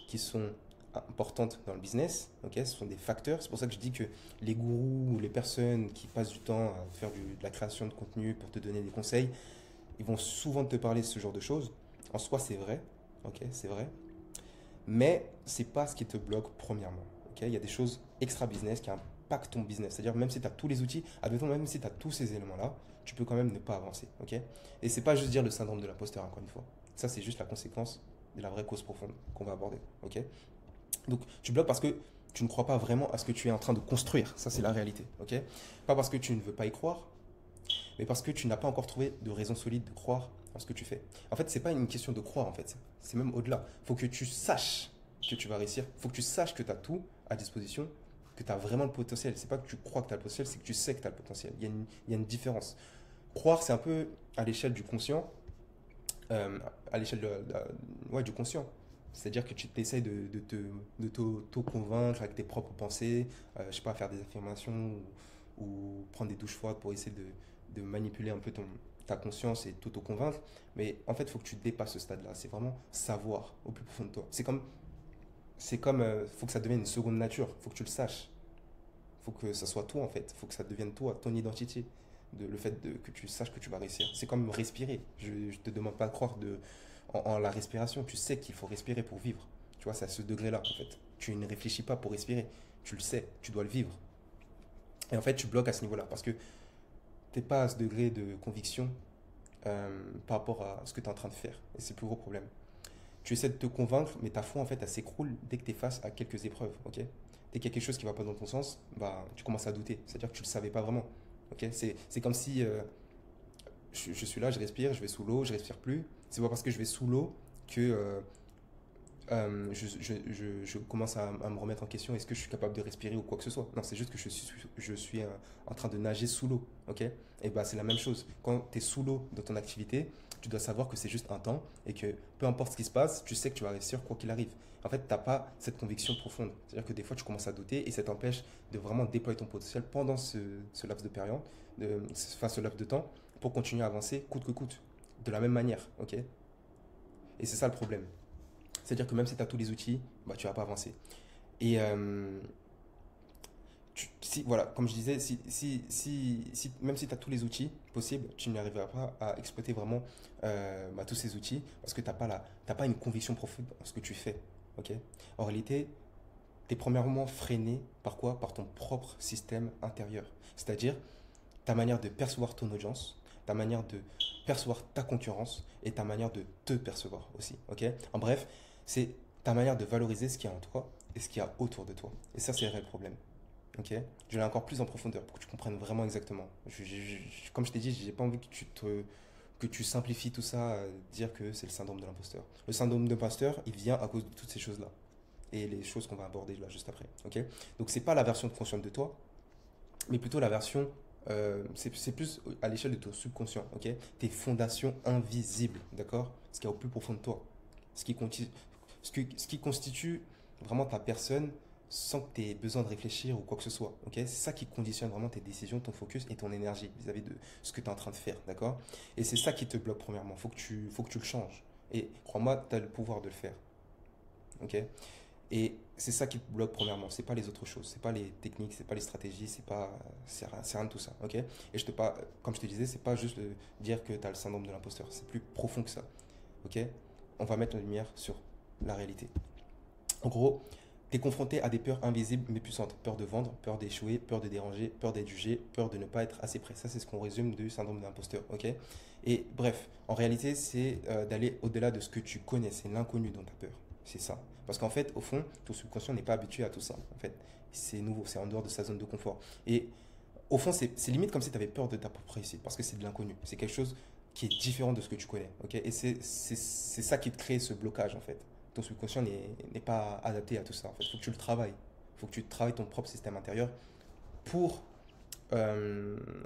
qui sont importantes dans le business, ok, ce sont des facteurs. C'est pour ça que je dis que les gourous ou les personnes qui passent du temps à faire de la création de contenu pour te donner des conseils, ils vont souvent te parler de ce genre de choses. En soi, c'est vrai, ok, c'est vrai, mais c'est pas ce qui te bloque premièrement. Ok, il y a des choses extra business qui impactent ton business. C'est-à-dire même si tu as tous les outils, admettons même si tu as tous ces éléments-là, tu peux quand même ne pas avancer. Ok, et c'est pas juste dire le syndrome de l'imposteur encore une fois. Ça c'est juste la conséquence de la vraie cause profonde qu'on va aborder. Ok, donc tu bloques parce que tu ne crois pas vraiment à ce que tu es en train de construire. Ça c'est la réalité. Ok, pas parce que tu ne veux pas y croire, mais parce que tu n'as pas encore trouvé de raison solide de croire en ce que tu fais. En fait, c'est pas une question de croire, en fait. C'est même au-delà. Il faut que tu saches que tu vas réussir. Il faut que tu saches que tu as tout à disposition, que tu as vraiment le potentiel. C'est pas que tu crois que tu as le potentiel, c'est que tu sais que tu as le potentiel. Il y a une différence. Croire, c'est un peu à l'échelle du conscient, à l'échelle ouais, du conscient. C'est-à-dire que tu essayes de t'auto-convaincre avec tes propres pensées, je sais pas, faire des affirmations ou prendre des douches froides pour essayer de manipuler un peu ta conscience et t'auto-convaincre. Mais en fait, il faut que tu dépasses ce stade-là. C'est vraiment savoir au plus profond de toi. Faut que ça devienne une seconde nature. Faut que tu le saches. Faut que ça soit toi en fait. Faut que ça devienne toi, ton identité. Que tu saches que tu vas réussir. C'est comme respirer. Je te demande pas de croire en la respiration. Tu sais qu'il faut respirer pour vivre. Tu vois, c'est à ce degré-là, en fait. Tu ne réfléchis pas pour respirer. Tu le sais, tu dois le vivre. Et en fait, tu bloques à ce niveau-là parce que tu n'es pas à ce degré de conviction par rapport à ce que tu es en train de faire. Et c'est le plus gros problème. Tu essaies de te convaincre, mais ta foi, en fait, elle s'écroule dès que tu es face à quelques épreuves, ok? Dès qu'il y a quelque chose qui ne va pas dans ton sens, bah, tu commences à douter. C'est-à-dire que tu ne le savais pas vraiment, ok? C'est comme si je suis là, je respire, je vais sous l'eau, je respire plus. C'est pas parce que je vais sous l'eau que je commence à me remettre en question, est-ce que je suis capable de respirer ou quoi que ce soit. Non, c'est juste que je suis en train de nager sous l'eau, ok? Et bah c'est la même chose. Quand tu es sous l'eau dans ton activité, tu dois savoir que c'est juste un temps et que peu importe ce qui se passe, tu sais que tu vas réussir quoi qu'il arrive. En fait, tu n'as pas cette conviction profonde. C'est-à-dire que des fois, tu commences à douter et ça t'empêche de vraiment déployer ton potentiel pendant ce laps de période, enfin ce laps de temps, pour continuer à avancer coûte que coûte, de la même manière, ok? Et c'est ça le problème. C'est-à-dire que même si tu as tous les outils, bah, tu vas pas avancer. Et si, voilà, comme je disais, même si tu as tous les outils possibles, tu n'arriveras pas à exploiter vraiment bah, tous ces outils parce que tu n'as pas, t'as pas une conviction profonde en ce que tu fais. Ok. En réalité, tu es premièrement freiné par quoi? Par ton propre système intérieur. C'est-à-dire ta manière de percevoir ton audience, ta manière de percevoir ta concurrence et ta manière de te percevoir aussi. Ok. En bref, c'est ta manière de valoriser ce qu'il y a en toi et ce qu'il y a autour de toi. Et ça, c'est le réel problème. Ok. Je vais encore plus en profondeur pour que tu comprennes vraiment exactement. Comme je t'ai dit, j'ai pas envie que tu simplifies tout ça, dire que c'est le syndrome de l'imposteur. Le syndrome de l'imposteur, il vient à cause de toutes ces choses-là et les choses qu'on va aborder là juste après. Ok. Donc c'est pas la version consciente de toi, mais plutôt la version, c'est plus à l'échelle de ton subconscient. Ok. Tes fondations invisibles, d'accord. Ce qu'il y a au plus profond de toi, ce qui, ce qui constitue vraiment ta personne sans que tu aies besoin de réfléchir ou quoi que ce soit. Ok. C'est ça qui conditionne vraiment tes décisions, ton focus et ton énergie vis-à-vis de ce que tu es en train de faire. D'accord. Et c'est ça qui te bloque premièrement. Faut que tu le changes. Et crois-moi, tu as le pouvoir de le faire. Ok. Et c'est ça qui te bloque premièrement. C'est pas les autres choses. C'est pas les techniques, c'est pas les stratégies, c'est rien de tout ça. Ok. Et comme je te disais, c'est pas juste de dire que tu as le syndrome de l'imposteur. C'est plus profond que ça. Ok. On va mettre la lumière sur la réalité. En gros, tu es confronté à des peurs invisibles mais puissantes. Peur de vendre, peur d'échouer, peur de déranger, peur d'être jugé, peur de ne pas être assez prêt. Ça, c'est ce qu'on résume du syndrome de l'imposteur. Ok. Et bref, en réalité, c'est d'aller au-delà de ce que tu connais. C'est l'inconnu dont tu as peur. C'est ça. Parce qu'en fait, au fond, ton subconscient n'est pas habitué à tout ça. En fait, c'est nouveau, c'est en dehors de sa zone de confort. Et au fond, c'est limite comme si tu avais peur de ta propre réussite parce que c'est de l'inconnu. C'est quelque chose qui est différent de ce que tu connais. Ok. Et c'est ça qui te crée ce blocage en fait. Ton subconscient n'est pas adapté à tout ça. En fait, il faut que tu le travailles. Il faut que tu travailles ton propre système intérieur pour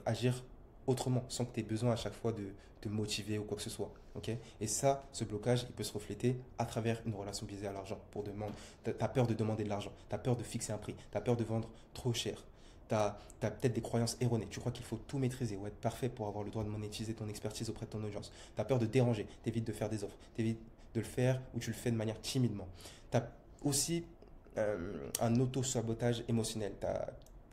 agir autrement, sans que tu aies besoin à chaque fois de te motiver ou quoi que ce soit. Ok. Et ça, ce blocage, il peut se refléter à travers une relation biaisée à l'argent. Pour demander, tu as peur de demander de l'argent, tu as peur de fixer un prix, tu as peur de vendre trop cher. Tu as peut-être des croyances erronées. Tu crois qu'il faut tout maîtriser ou être parfait pour avoir le droit de monétiser ton expertise auprès de ton audience. Tu as peur de déranger, tu évites de faire des offres, tu évites de le faire ou tu le fais de manière timidement. Tu as aussi un auto-sabotage émotionnel. Tu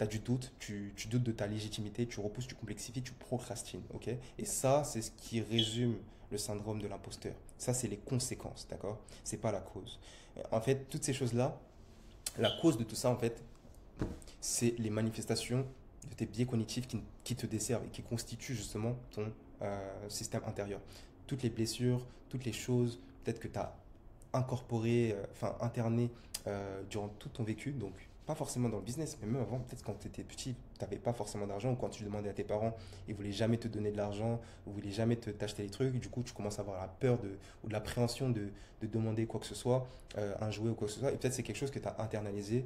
as du doute, tu doutes de ta légitimité, tu repousses, tu complexifies, tu procrastines. Ok. Et ça, c'est ce qui résume le syndrome de l'imposteur. Ça, c'est les conséquences, d'accord? C'est pas la cause. En fait, toutes ces choses-là, la cause de tout ça, en fait, c'est les manifestations de tes biais cognitifs qui te desservent et qui constituent justement ton système intérieur. Toutes les blessures, toutes les choses, peut-être que tu as incorporé, enfin interné durant tout ton vécu, donc pas forcément dans le business, mais même avant, peut-être quand tu étais petit, tu n'avais pas forcément d'argent, ou quand tu demandais à tes parents, ils voulaient jamais te donner de l'argent, ou voulaient jamais t'acheter les trucs, du coup tu commences à avoir la peur ou de l'appréhension de demander quoi que ce soit, un jouet ou quoi que ce soit, et peut-être c'est quelque chose que tu as internalisé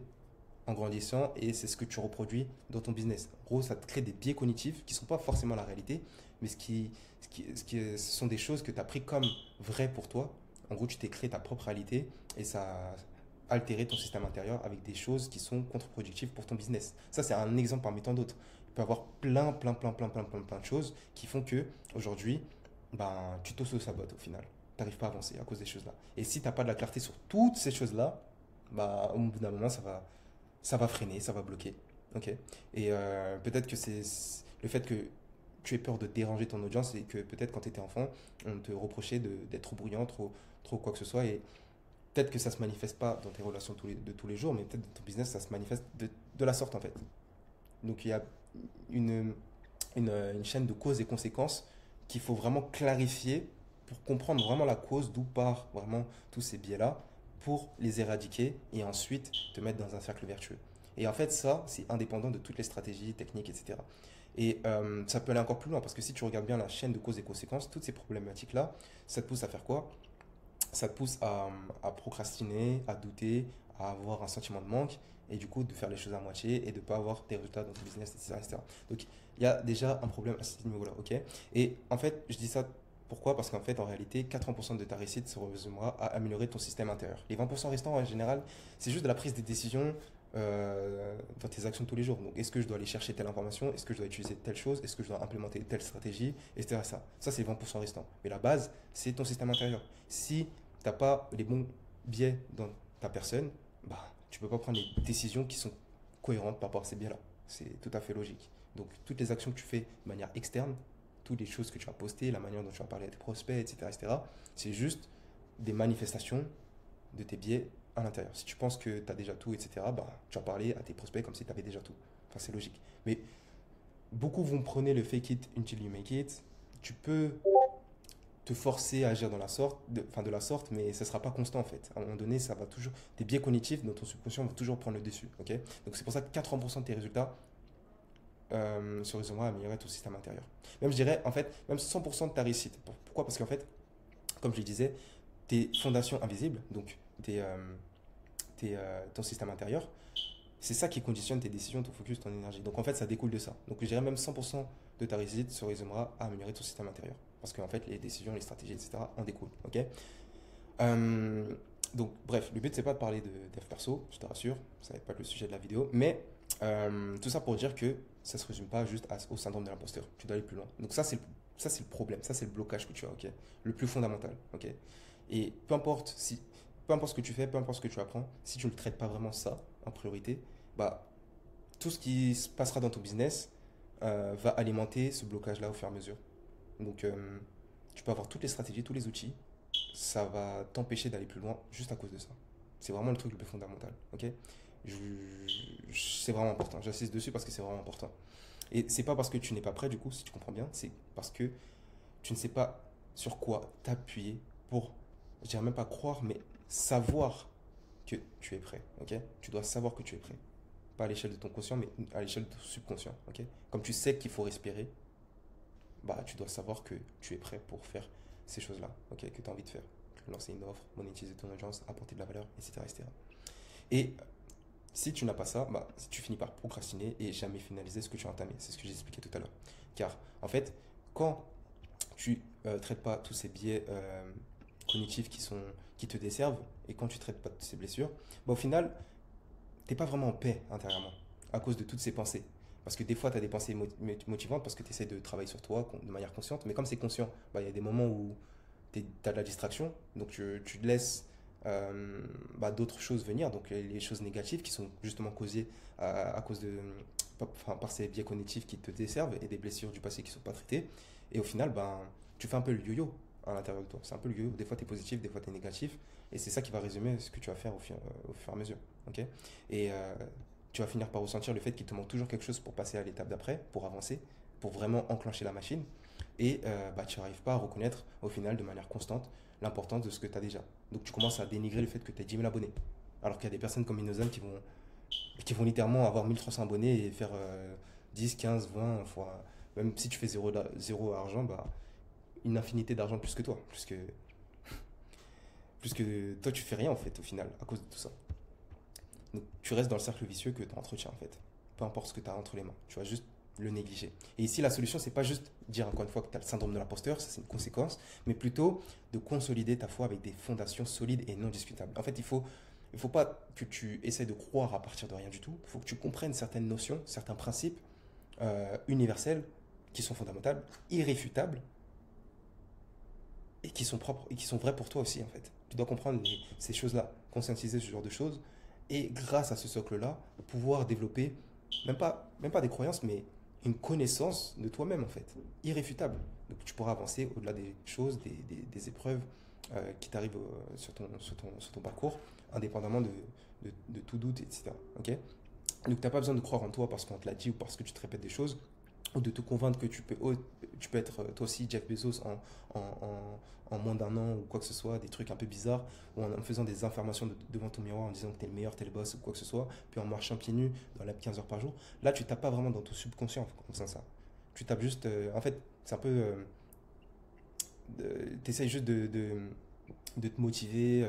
en grandissant et c'est ce que tu reproduis dans ton business. En gros, ça te crée des biais cognitifs qui ne sont pas forcément la réalité, mais ce sont des choses que tu as pris comme vraies pour toi. En gros, tu t'es créé ta propre réalité et ça a altéré ton système intérieur avec des choses qui sont contre-productives pour ton business. Ça, c'est un exemple parmi tant d'autres. Il peut y avoir plein de choses qui font que aujourd'hui, ben, tu t'auto-sabotes au final. Tu n'arrives pas à avancer à cause des choses-là. Et si tu n'as pas de la clarté sur toutes ces choses-là, bah, au bout d'un moment, ça va freiner, ça va bloquer. Ok. Et peut-être que c'est le fait que tu aies peur de déranger ton audience et que peut-être quand tu étais enfant, on te reprochait d'être trop bruyant, trop quoi que ce soit. Et peut-être que ça se manifeste pas dans tes relations de tous les jours, mais peut-être dans ton business, ça se manifeste de la sorte en fait. Donc il y a une, une chaîne de causes et conséquences qu'il faut vraiment clarifier pour comprendre vraiment la cause, d'où part vraiment tous ces biais-là, pour les éradiquer et ensuite te mettre dans un cercle vertueux. Et en fait, ça, c'est indépendant de toutes les stratégies, techniques, etc. Et ça peut aller encore plus loin parce que si tu regardes bien la chaîne de causes et conséquences, toutes ces problématiques-là, ça te pousse à faire quoi? Ça te pousse à procrastiner, à douter, à avoir un sentiment de manque et du coup de faire les choses à moitié et de ne pas avoir des résultats dans ton business, etc., etc. Donc il y a déjà un problème à ce niveau-là, ok? Et en fait, je dis ça pourquoi? Parce qu'en fait, en réalité, 80% de ta réussite se résumera à améliorer ton système intérieur. Les 20% restants, en général, c'est juste de la prise de décision dans tes actions de tous les jours. Donc, est-ce que je dois aller chercher telle information? Est-ce que je dois utiliser telle chose? Est-ce que je dois implémenter telle stratégie? Etc. Ça c'est les 20% restants. Mais la base, c'est ton système intérieur. Si tu n'as pas les bons biais dans ta personne, bah, tu ne peux pas prendre les décisions qui sont cohérentes par rapport à ces biais-là. C'est tout à fait logique. Donc, toutes les actions que tu fais de manière externe, toutes les choses que tu vas poster, la manière dont tu vas parler à tes prospects, etc., c'est juste des manifestations de tes biais à l'intérieur. Si tu penses que tu as déjà tout, etc., bah, tu vas parler à tes prospects comme si tu avais déjà tout. Enfin, c'est logique. Mais beaucoup vont prôner le fake it until you make it. Tu peux te forcer à agir dans la sorte, de la sorte, mais ça ne sera pas constant en fait. À un moment donné, ça va toujours, tes biais cognitifs dans ton subconscient vont toujours prendre le dessus. Ok. Donc c'est pour ça que 80% de tes résultats se résumeront à améliorer ton système intérieur. Même je dirais, en fait, même 100% de ta réussite. Pourquoi? Parce qu'en fait, comme je le disais, tes fondations invisibles, donc ton système intérieur, c'est ça qui conditionne tes décisions, ton focus, ton énergie. Donc en fait, ça découle de ça. Donc je dirais même 100% de ta réussite se résumera à améliorer ton système intérieur. Parce qu'en fait, les décisions, les stratégies, etc. en découlent. Ok. Euh, donc bref, le but, c'est pas de parler de dev perso, je te rassure, ça va pas être le sujet de la vidéo. Mais tout ça pour dire que ça se résume pas juste au syndrome de l'imposteur. Tu dois aller plus loin. Donc ça, c'est le problème. Ça, c'est le blocage que tu as. Ok. Le plus fondamental. Ok. Et peu importe ce que tu fais, peu importe ce que tu apprends, si tu ne traites pas vraiment ça en priorité, bah, tout ce qui se passera dans ton business va alimenter ce blocage-là au fur et à mesure. Donc, tu peux avoir toutes les stratégies, tous les outils, ça va t'empêcher d'aller plus loin juste à cause de ça. C'est vraiment le truc le plus fondamental. Ok. C'est vraiment important. J'insiste dessus parce que c'est vraiment important. Et c'est pas parce que tu n'es pas prêt, du coup, si tu comprends bien, c'est parce que tu ne sais pas sur quoi t'appuyer pour, je dirais même pas croire, mais savoir que tu es prêt. Ok. Tu dois savoir que tu es prêt. Pas à l'échelle de ton conscient, mais à l'échelle de ton subconscient. Ok. Comme tu sais qu'il faut respirer, bah, tu dois savoir que tu es prêt pour faire ces choses-là, ok, que tu as envie de faire. Lancer une offre, monétiser ton audience, apporter de la valeur, etc., etc. Et si tu n'as pas ça, bah, tu finis par procrastiner et jamais finaliser ce que tu as entamé. C'est ce que j'ai expliqué tout à l'heure. Car en fait, quand tu ne traites pas tous ces biais cognitifs qui te desservent et quand tu ne traites pas toutes ces blessures, bah, au final, tu n'es pas vraiment en paix intérieurement à cause de toutes ces pensées. Parce que des fois, tu as des pensées motivantes parce que tu essaies de travailler sur toi de manière consciente. Mais comme c'est conscient, bah, y a des moments où tu as de la distraction. Donc, tu laisses bah, d'autres choses venir. Donc, les choses négatives qui sont justement causées à cause par ces biais cognitifs qui te desservent et des blessures du passé qui ne sont pas traitées. Et au final, ben, tu fais un peu le yo-yo à l'intérieur de toi. C'est un peu le yo-yo. Des fois, tu es positif, des fois, tu es négatif. Et c'est ça qui va résumer ce que tu vas faire au fur et à mesure. Ok. Et tu vas finir par ressentir le fait qu'il te manque toujours quelque chose pour passer à l'étape d'après, pour avancer, pour vraiment enclencher la machine. Et bah, tu n'arrives pas à reconnaître au final de manière constante l'importance de ce que tu as déjà. Donc tu commences à dénigrer le fait que tu as 10 000 abonnés. Alors qu'il y a des personnes comme Innocent qui vont littéralement avoir 1300 abonnés et faire 10, 15, 20 fois. Même si tu fais zéro argent, bah, une infinité d'argent plus que toi. Plus que toi, tu fais rien en fait au final à cause de tout ça. Donc tu restes dans le cercle vicieux que tu entretiens en fait. Peu importe ce que tu as entre les mains. Tu vas juste le négliger. Et ici, la solution, c'est pas juste dire encore une fois que tu as le syndrome de l'imposteur, ça c'est une conséquence, mais plutôt de consolider ta foi avec des fondations solides et non discutables. En fait, il faut pas que tu essaies de croire à partir de rien du tout. Il faut que tu comprennes certaines notions, certains principes universels qui sont fondamentaux, irréfutables et qui sont propres et qui sont vrais pour toi aussi en fait. Tu dois comprendre ces choses-là, conscientiser ce genre de choses et grâce à ce socle-là, pouvoir développer même pas des croyances, mais une connaissance de toi-même, en fait, irréfutable. Donc tu pourras avancer au-delà des choses, des épreuves qui t'arrivent sur ton parcours, indépendamment de tout doute, etc. Ok. Donc tu n'as pas besoin de croire en toi parce qu'on te l'a dit ou parce que tu te répètes des choses, ou de te convaincre que tu peux être toi aussi Jeff Bezos en moins d'un an ou quoi que ce soit, des trucs un peu bizarres, ou en faisant des affirmations devant ton miroir en disant que tu es le meilleur, tu es le boss ou quoi que ce soit, puis en marchant pieds nus dans l'app 15 heures par jour. Là, tu tapes pas vraiment dans ton subconscient en faisant ça. Tu tapes juste, en fait, c'est un peu, tu essayes juste de te motiver,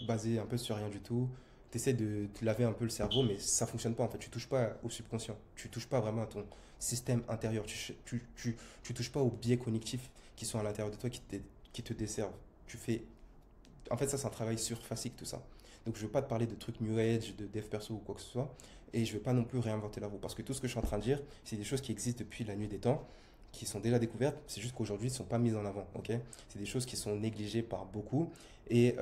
basé un peu sur rien du tout. Tu essaies de te laver un peu le cerveau, mais ça fonctionne pas en fait. Tu touches pas au subconscient. Tu touches pas vraiment à ton système intérieur. Tu touches pas aux biais cognitifs qui sont à l'intérieur de toi qui te desservent. Tu fais. En fait, ça, c'est un travail surfacique, tout ça. Donc, je veux pas te parler de trucs New Age, de dev perso ou quoi que ce soit. Et je vais pas non plus réinventer la roue. Parce que tout ce que je suis en train de dire, c'est des choses qui existent depuis la nuit des temps, qui sont déjà découvertes. C'est juste qu'aujourd'hui, ils ne sont pas mises en avant. Ok. C'est des choses qui sont négligées par beaucoup et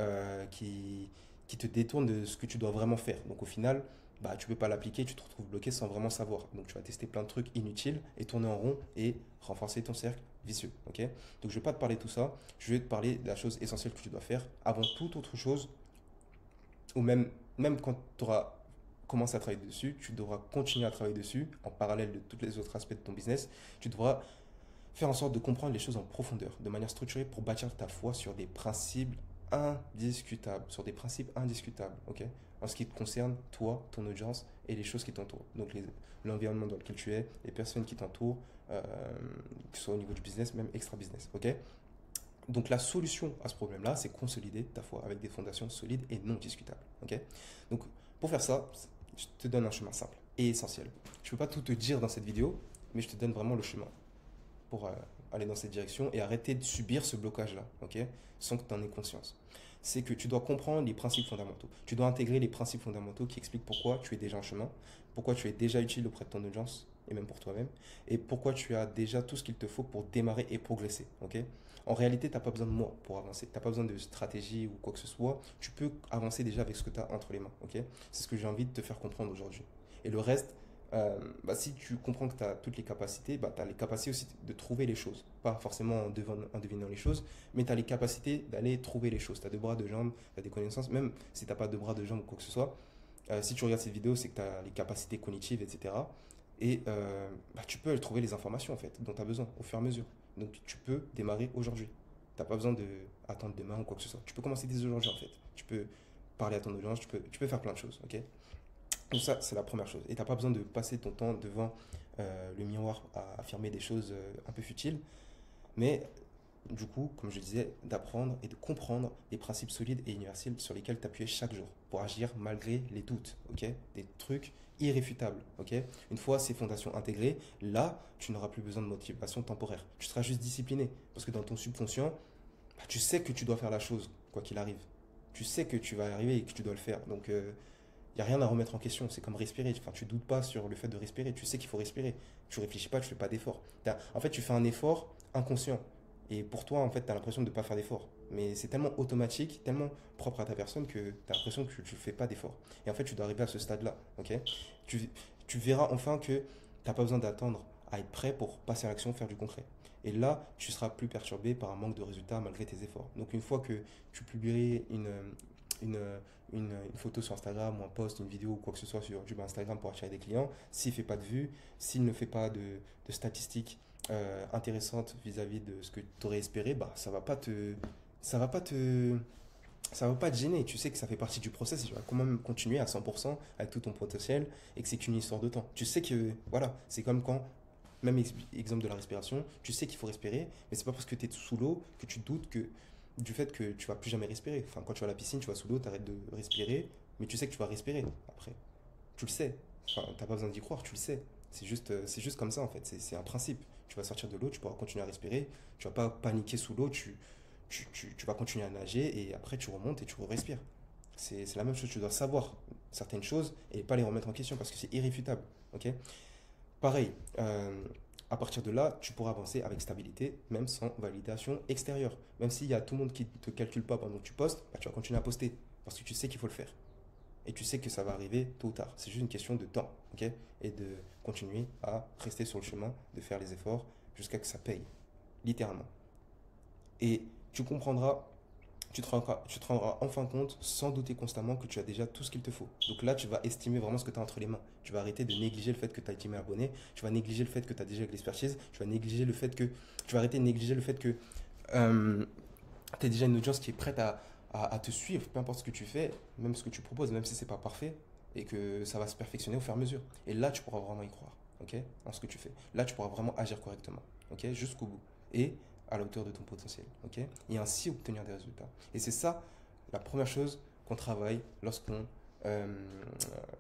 qui te détournent de ce que tu dois vraiment faire. Donc, au final, bah, tu peux pas l'appliquer, tu te retrouves bloqué sans vraiment savoir. Donc, tu vas tester plein de trucs inutiles et tourner en rond et renforcer ton cercle vicieux. Ok. Donc, je ne vais pas te parler de tout ça. Je vais te parler de la chose essentielle que tu dois faire avant toute autre chose, ou même quand tu auras commencé à travailler dessus, tu devras continuer à travailler dessus en parallèle de tous les autres aspects de ton business. Tu devras faire en sorte de comprendre les choses en profondeur, de manière structurée pour bâtir ta foi sur des principes indiscutables, ok? En ce qui te concerne, toi, ton audience et les choses qui t'entourent. Donc l'environnement dans lequel tu es, les personnes qui t'entourent, euh, que ce soit au niveau du business, même extra-business, ok? Donc la solution à ce problème-là, c'est consolider ta foi avec des fondations solides et non discutables, ok? Donc pour faire ça, je te donne un chemin simple et essentiel. Je ne peux pas tout te dire dans cette vidéo, mais je te donne vraiment le chemin pour aller dans cette direction et arrêter de subir ce blocage-là, ok? Sans que tu en aies conscience. C'est que tu dois comprendre les principes fondamentaux. Tu dois intégrer les principes fondamentaux qui expliquent pourquoi tu es déjà en chemin, pourquoi tu es déjà utile auprès de ton audience et même pour toi-même, et pourquoi tu as déjà tout ce qu'il te faut pour démarrer et progresser, ok? En réalité, tu n'as pas besoin de moi pour avancer. Tu n'as pas besoin de stratégie ou quoi que ce soit. Tu peux avancer déjà avec ce que tu as entre les mains, ok? C'est ce que j'ai envie de te faire comprendre aujourd'hui. Et le reste, bah, si tu comprends que tu as toutes les capacités, bah, tu as les capacités aussi de trouver les choses. Pas forcément en devinant les choses, mais tu as les capacités d'aller trouver les choses. Tu as deux bras, deux jambes, tu as des connaissances. Même si tu n'as pas deux bras, deux jambes ou quoi que ce soit, si tu regardes cette vidéo, c'est que tu as les capacités cognitives, etc. Et bah, tu peux trouver les informations en fait, dont tu as besoin au fur et à mesure. Donc tu peux démarrer aujourd'hui. Tu n'as pas besoin d'attendre demain ou quoi que ce soit. Tu peux commencer dès aujourd'hui en fait. Tu peux parler à ton audience, tu peux faire plein de choses, ok? Donc ça, c'est la première chose. Et tu n'as pas besoin de passer ton temps devant le miroir à affirmer des choses un peu futiles. Mais du coup, comme je disais, d'apprendre et de comprendre les principes solides et universels sur lesquels t'appuyer chaque jour pour agir malgré les doutes, ok? Des trucs irréfutables, ok? Une fois ces fondations intégrées, là, tu n'auras plus besoin de motivation temporaire. Tu seras juste discipliné parce que dans ton subconscient, bah, tu sais que tu dois faire la chose, quoi qu'il arrive. Tu sais que tu vas y arriver et que tu dois le faire. Donc, il n'y a rien à remettre en question. C'est comme respirer. Enfin, tu doutes pas sur le fait de respirer. Tu sais qu'il faut respirer. Tu réfléchis pas, tu fais pas d'effort. En fait, tu fais un effort inconscient. Et pour toi, en fait, tu as l'impression de ne pas faire d'effort. Mais c'est tellement automatique, tellement propre à ta personne que tu as l'impression que tu ne fais pas d'effort. Et en fait, tu dois arriver à ce stade-là. Ok. tu, tu verras enfin que tu n'as pas besoin d'attendre à être prêt pour passer à l'action, faire du concret. Et là, tu seras plus perturbé par un manque de résultats malgré tes efforts. Donc, une fois que tu publierais une, une photo sur Instagram ou un post, une vidéo ou quoi que ce soit sur YouTube, Instagram pour attirer des clients, s'il ne fait pas de vues, s'il ne fait pas de statistiques intéressantes vis-à-vis de ce que tu aurais espéré, bah, ça va pas te, ça va pas te gêner. Tu sais que ça fait partie du process et tu vas quand même continuer à 100% avec tout ton potentiel et que c'est qu'une histoire de temps. Tu sais que, voilà, c'est comme quand, même exemple de la respiration, tu sais qu'il faut respirer, mais c'est pas parce que tu es sous l'eau que tu doutes du fait que tu vas plus jamais respirer. Enfin, quand tu vas à la piscine, tu vas sous l'eau, tu arrêtes de respirer, mais tu sais que tu vas respirer après. Tu le sais. Enfin, t'as pas besoin d'y croire, tu le sais. C'est juste comme ça en fait, c'est un principe. Tu vas sortir de l'eau, tu pourras continuer à respirer, tu vas pas paniquer sous l'eau, tu vas continuer à nager et après tu remontes et tu respires. C'est la même chose, tu dois savoir certaines choses et pas les remettre en question parce que c'est irréfutable. Ok. Pareil, à partir de là, tu pourras avancer avec stabilité, même sans validation extérieure. Même s'il y a tout le monde qui ne te calcule pas pendant que tu postes, bah, tu vas continuer à poster parce que tu sais qu'il faut le faire. Et tu sais que ça va arriver tôt ou tard. C'est juste une question de temps, ok? Et de continuer à rester sur le chemin, de faire les efforts jusqu'à que ça paye, littéralement. Et tu comprendras, tu te rendras enfin compte, sans douter constamment, que tu as déjà tout ce qu'il te faut. Donc là, tu vas estimer vraiment ce que tu as entre les mains. Tu vas arrêter de négliger le fait que tu as 10 000 abonnés. Tu vas négliger le fait que tu as déjà l'expertise. Tu vas négliger le fait que. Tu vas arrêter de négliger le fait que tu as déjà une audience qui est prête à te suivre, peu importe ce que tu fais, même ce que tu proposes, même si c'est pas parfait, et que ça va se perfectionner au fur et à mesure. Et là, tu pourras vraiment y croire, ok, en ce que tu fais. Là, tu pourras vraiment agir correctement, ok, jusqu'au bout. Et à la hauteur de ton potentiel, ok, et ainsi obtenir des résultats. Et c'est ça la première chose qu'on travaille lorsqu'on, euh,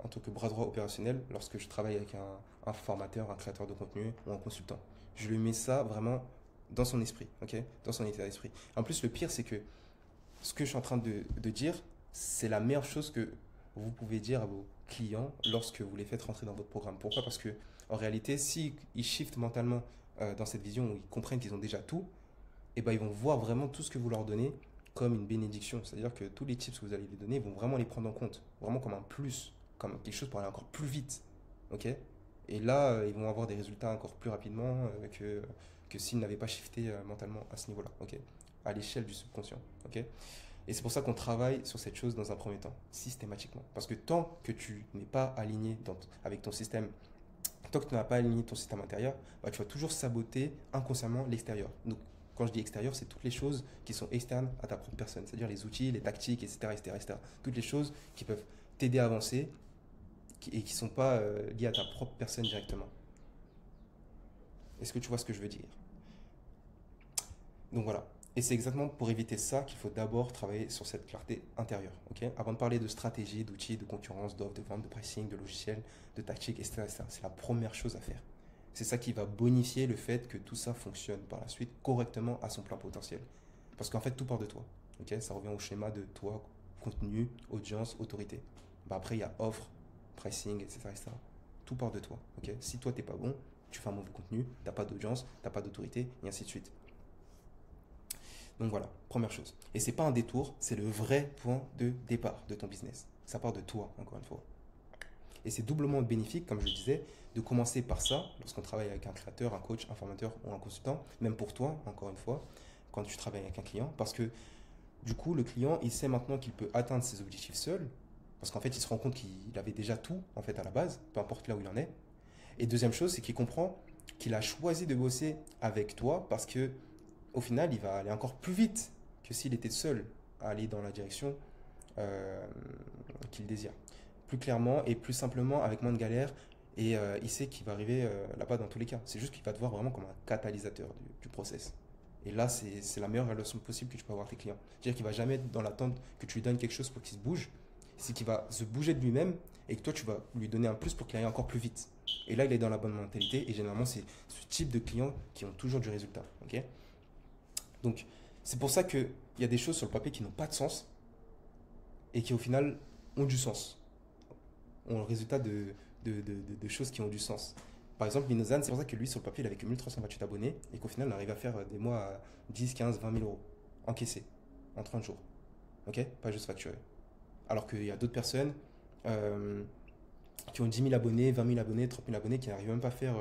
en tant que bras droit opérationnel, lorsque je travaille avec un formateur, un créateur de contenu ou un consultant. Je lui mets ça vraiment dans son esprit, ok, dans son état d'esprit. En plus, le pire, c'est que ce que je suis en train de dire, c'est la meilleure chose que vous pouvez dire à vos clients lorsque vous les faites rentrer dans votre programme. Pourquoi? Parce que en réalité, si ils shiftent mentalement dans cette vision où ils comprennent qu'ils ont déjà tout, et ben ils vont voir vraiment tout ce que vous leur donnez comme une bénédiction. C'est-à-dire que tous les tips que vous allez les donner, ils vont vraiment les prendre en compte, vraiment comme un plus, comme quelque chose pour aller encore plus vite. Ok? Et là, ils vont avoir des résultats encore plus rapidement que s'ils n'avaient pas shifté mentalement à ce niveau-là. Ok? À l'échelle du subconscient. Ok? Et c'est pour ça qu'on travaille sur cette chose dans un premier temps, systématiquement. Parce que tant que tu n'es pas aligné avec ton système, tant que tu n'as pas aligné ton système intérieur, bah, tu vas toujours saboter inconsciemment l'extérieur. Donc, quand je dis extérieur, c'est toutes les choses qui sont externes à ta propre personne, c'est-à-dire les outils, les tactiques, etc., etc., etc. Toutes les choses qui peuvent t'aider à avancer et qui ne sont pas liées à ta propre personne directement. Est-ce que tu vois ce que je veux dire? Donc voilà. Et c'est exactement pour éviter ça qu'il faut d'abord travailler sur cette clarté intérieure. Ok, avant de parler de stratégie, d'outils, de concurrence, d'offres, de vente, de pricing, de logiciels, de tactiques, etc., etc., c'est la première chose à faire. C'est ça qui va bonifier le fait que tout ça fonctionne par la suite correctement à son plein potentiel. Parce qu'en fait, tout part de toi. Ok, ça revient au schéma de toi, contenu, audience, autorité. Bah après, il y a offre, pricing, etc., etc. Tout part de toi. Ok, si toi, t'es pas bon, tu fais un mauvais contenu, t'as pas d'audience, t'as pas d'autorité, et ainsi de suite. Donc voilà, première chose. Et c'est pas un détour, c'est le vrai point de départ de ton business. Ça part de toi, encore une fois. Et c'est doublement bénéfique, comme je le disais, de commencer par ça lorsqu'on travaille avec un créateur, un coach, un formateur ou un consultant, même pour toi, encore une fois, quand tu travailles avec un client, parce que du coup, le client, il sait maintenant qu'il peut atteindre ses objectifs seul, parce qu'en fait, il se rend compte qu'il avait déjà tout, en fait, à la base, peu importe là où il en est. Et deuxième chose, c'est qu'il comprend qu'il a choisi de bosser avec toi parce que au final, il va aller encore plus vite que s'il était seul à aller dans la direction euh, qu'il désire. Plus clairement et plus simplement, avec moins de galères. Et il sait qu'il va arriver là-bas dans tous les cas. C'est juste qu'il va te voir vraiment comme un catalyseur du process. Et là, c'est la meilleure relation possible que tu peux avoir avec tes clients. C'est-à-dire qu'il ne va jamais être dans l'attente que tu lui donnes quelque chose pour qu'il se bouge. C'est qu'il va se bouger de lui-même et que toi, tu vas lui donner un plus pour qu'il aille encore plus vite. Et là, il est dans la bonne mentalité. Et généralement, c'est ce type de clients qui ont toujours du résultat. Ok. Donc, c'est pour ça qu'il y a des choses sur le papier qui n'ont pas de sens et qui, au final, ont du sens. Ont le résultat de choses qui ont du sens. Par exemple, Minozan, c'est pour ça que lui, sur le papier, il avait que 1328 abonnés et qu'au final, il arrive à faire des mois à 10, 15, 20 000 euros encaissés en 30 jours. Ok. Pas juste facturé. Alors qu'il y a d'autres personnes euh, qui ont 10 000 abonnés, 20 000 abonnés, 30 000 abonnés qui n'arrivent même pas à faire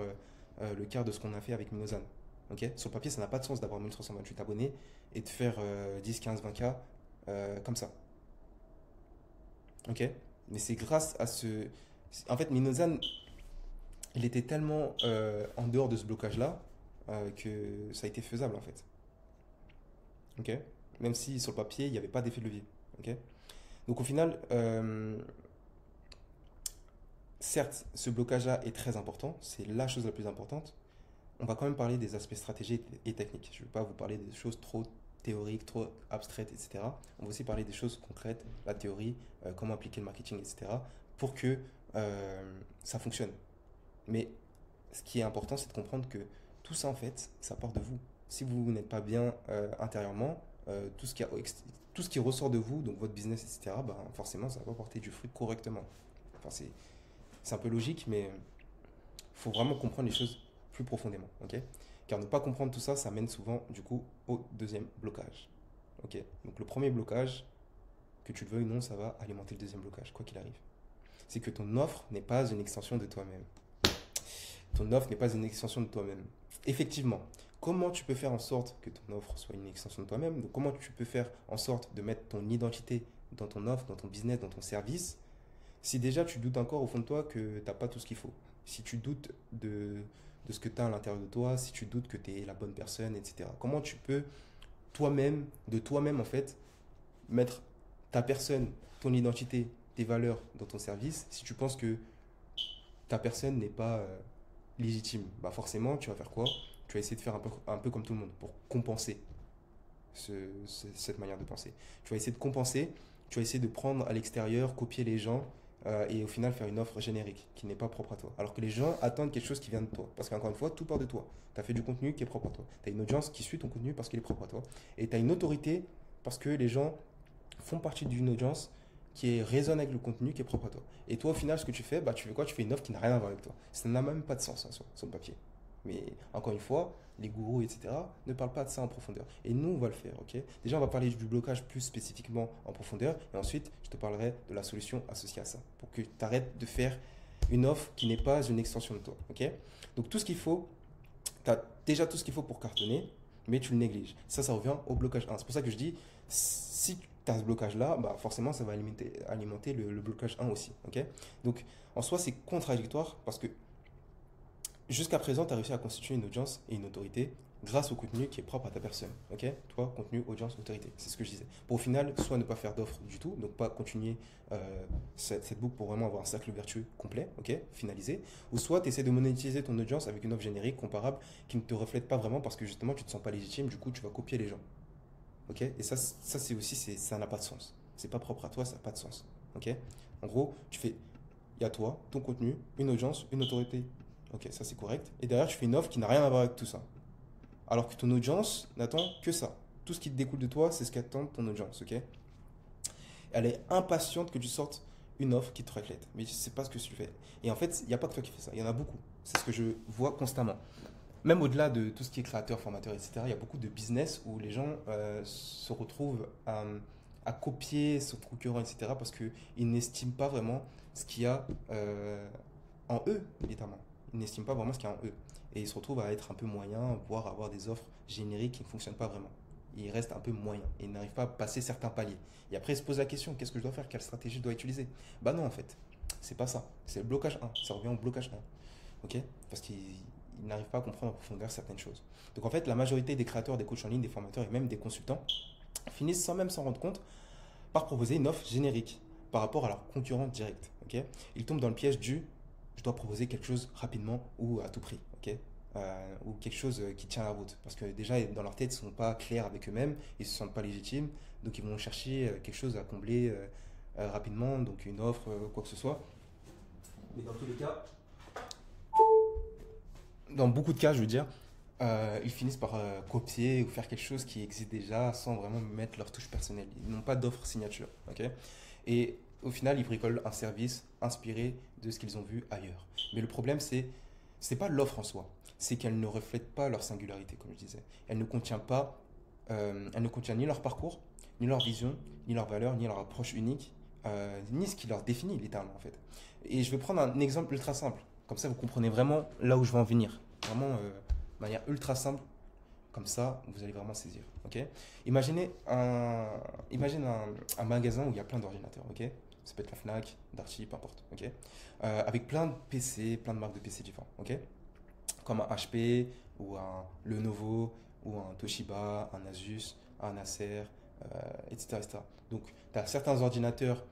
le quart de ce qu'on a fait avec Minozan. Ok. Sur le papier, ça n'a pas de sens d'avoir 1328 abonnés et de faire 10, 15, 20K comme ça. Ok. Mais c'est grâce à ce. En fait, Minozan, il était tellement en dehors de ce blocage-là que ça a été faisable en fait. Ok. Même si sur le papier, il n'y avait pas d'effet de levier. Ok. Donc au final, certes, ce blocage-là est très important, c'est la chose la plus importante. On va quand même parler des aspects stratégiques et techniques. Je ne vais pas vous parler des choses trop théoriques, trop abstraites, etc. On va aussi parler des choses concrètes, la théorie, comment appliquer le marketing, etc. pour que ça fonctionne. Mais ce qui est important, c'est de comprendre que tout ça, en fait, ça part de vous. Si vous n'êtes pas bien intérieurement, tout ce qui ressort de vous, donc votre business, etc., ben, forcément, ça va pas porter du fruit correctement. Enfin, c'est un peu logique, mais il faut vraiment comprendre les choses plus profondément. Ok. Car ne pas comprendre tout ça, ça mène souvent, du coup, au deuxième blocage. Ok. Donc, le premier blocage que tu le veuilles ou non, ça va alimenter le deuxième blocage, quoi qu'il arrive. C'est que ton offre n'est pas une extension de toi-même. Ton offre n'est pas une extension de toi-même. Effectivement, comment tu peux faire en sorte que ton offre soit une extension de toi-même? Donc, comment tu peux faire en sorte de mettre ton identité dans ton offre, dans ton business, dans ton service, si déjà tu doutes encore au fond de toi que tu n'as pas tout ce qu'il faut? Si tu doutes de ce que tu as à l'intérieur de toi, si tu doutes que tu es la bonne personne, etc. Comment tu peux toi-même, de toi-même en fait, mettre ta personne, ton identité, tes valeurs dans ton service si tu penses que ta personne n'est pas légitime? Bah forcément, tu vas faire quoi? Tu vas essayer de faire un peu comme tout le monde pour compenser cette manière de penser. Tu vas essayer de compenser, tu vas essayer de prendre à l'extérieur, copier les gens et au final faire une offre générique qui n'est pas propre à toi. Alors que les gens attendent quelque chose qui vient de toi. Parce qu'encore une fois, tout part de toi. Tu as fait du contenu qui est propre à toi. Tu as une audience qui suit ton contenu parce qu'il est propre à toi. Et tu as une autorité parce que les gens font partie d'une audience qui résonne avec le contenu qui est propre à toi. Et toi, au final, ce que tu fais, bah, tu fais quoi? Tu fais une offre qui n'a rien à voir avec toi. Ça n'a même pas de sens hein, sur le papier. Mais encore une fois, les gourous, etc., ne parlent pas de ça en profondeur. Et nous, on va le faire, ok? Déjà, on va parler du blocage plus spécifiquement en profondeur. Et ensuite, je te parlerai de la solution associée à ça. Pour que tu arrêtes de faire une offre qui n'est pas une extension de toi, ok? Donc, tout ce qu'il faut, tu as déjà tout ce qu'il faut pour cartonner, mais tu le négliges. Ça revient au blocage 1. C'est pour ça que je dis, si tu as ce blocage-là, bah forcément, ça va alimenter le blocage 1 aussi, ok? Donc, en soi, c'est contradictoire parce que jusqu'à présent, tu as réussi à constituer une audience et une autorité grâce au contenu qui est propre à ta personne. Ok? Toi, contenu, audience, autorité. C'est ce que je disais. Pour au final, soit ne pas faire d'offre du tout, donc pas continuer cette boucle pour vraiment avoir un cercle vertueux complet, ok? Finalisé. Ou soit tu essaies de monétiser ton audience avec une offre générique comparable qui ne te reflète pas vraiment parce que justement tu ne te sens pas légitime, du coup tu vas copier les gens. Ok? Et ça c'est aussi, ça n'a pas de sens. C'est pas propre à toi, ça n'a pas de sens. Ok? En gros, il y a toi, ton contenu, une audience, une autorité. Ok, ça c'est correct. Et derrière, tu fais une offre qui n'a rien à voir avec tout ça. Alors que ton audience n'attend que ça. Tout ce qui découle de toi, c'est ce qu'attend ton audience, ok? Elle est impatiente que tu sortes une offre qui te reflète. Mais je ne sais pas ce que tu fais. Et en fait, il n'y a pas que toi qui fais ça. Il y en a beaucoup. C'est ce que je vois constamment. Même au-delà de tout ce qui est créateur, formateur, etc., il y a beaucoup de business où les gens se retrouvent à copier son concurrent, etc., parce qu'ils n'estiment pas vraiment ce qu'il y a en eux, évidemment. Ils n'estiment pas vraiment ce qu'il y a en eux. Et ils se retrouvent à être un peu moyens, voire avoir des offres génériques qui ne fonctionnent pas vraiment. Ils restent un peu moyens et ils n'arrivent pas à passer certains paliers. Et après, ils se posent la question, qu'est-ce que je dois faire? Quelle stratégie je dois utiliser? Bah non, en fait, c'est pas ça. C'est le blocage 1. Ça revient au blocage 1. Ok? Parce qu'ils n'arrivent pas à comprendre en profondeur certaines choses. Donc en fait, la majorité des créateurs, des coachs en ligne, des formateurs et même des consultants finissent sans même s'en rendre compte par proposer une offre générique par rapport à leur concurrent direct. Ok? Ils tombent dans le piège du je dois proposer quelque chose rapidement ou à tout prix. Ok? Ou quelque chose qui tient la route. Parce que déjà, dans leur tête, ils ne sont pas clairs avec eux-mêmes, ils ne se sentent pas légitimes, donc ils vont chercher quelque chose à combler rapidement, donc une offre, quoi que ce soit. Mais dans tous les cas, dans beaucoup de cas, je veux dire, ils finissent par copier ou faire quelque chose qui existe déjà sans vraiment mettre leur touche personnelle. Ils n'ont pas d'offre signature. Ok? Et au final, ils bricolent un service inspiré de ce qu'ils ont vu ailleurs. Mais le problème, c'est pas l'offre en soi, c'est qu'elle ne reflète pas leur singularité, comme je disais. Elle ne contient ni leur parcours, ni leur vision, ni leur valeur, ni leur approche unique, ni ce qui leur définit littéralement en fait. Et je vais prendre un exemple ultra simple, comme ça vous comprenez vraiment là où je veux en venir, vraiment de manière ultra simple, comme ça vous allez vraiment saisir. Ok? Imagine un magasin où il y a plein d'ordinateurs, ok? Ça peut être la Fnac, Darty, peu importe, ok? Avec plein de PC, plein de marques de PC différents, ok? Comme un HP ou un Lenovo ou un Toshiba, un Asus, un Acer, etc., etc. Donc, tu as certains ordinateurs,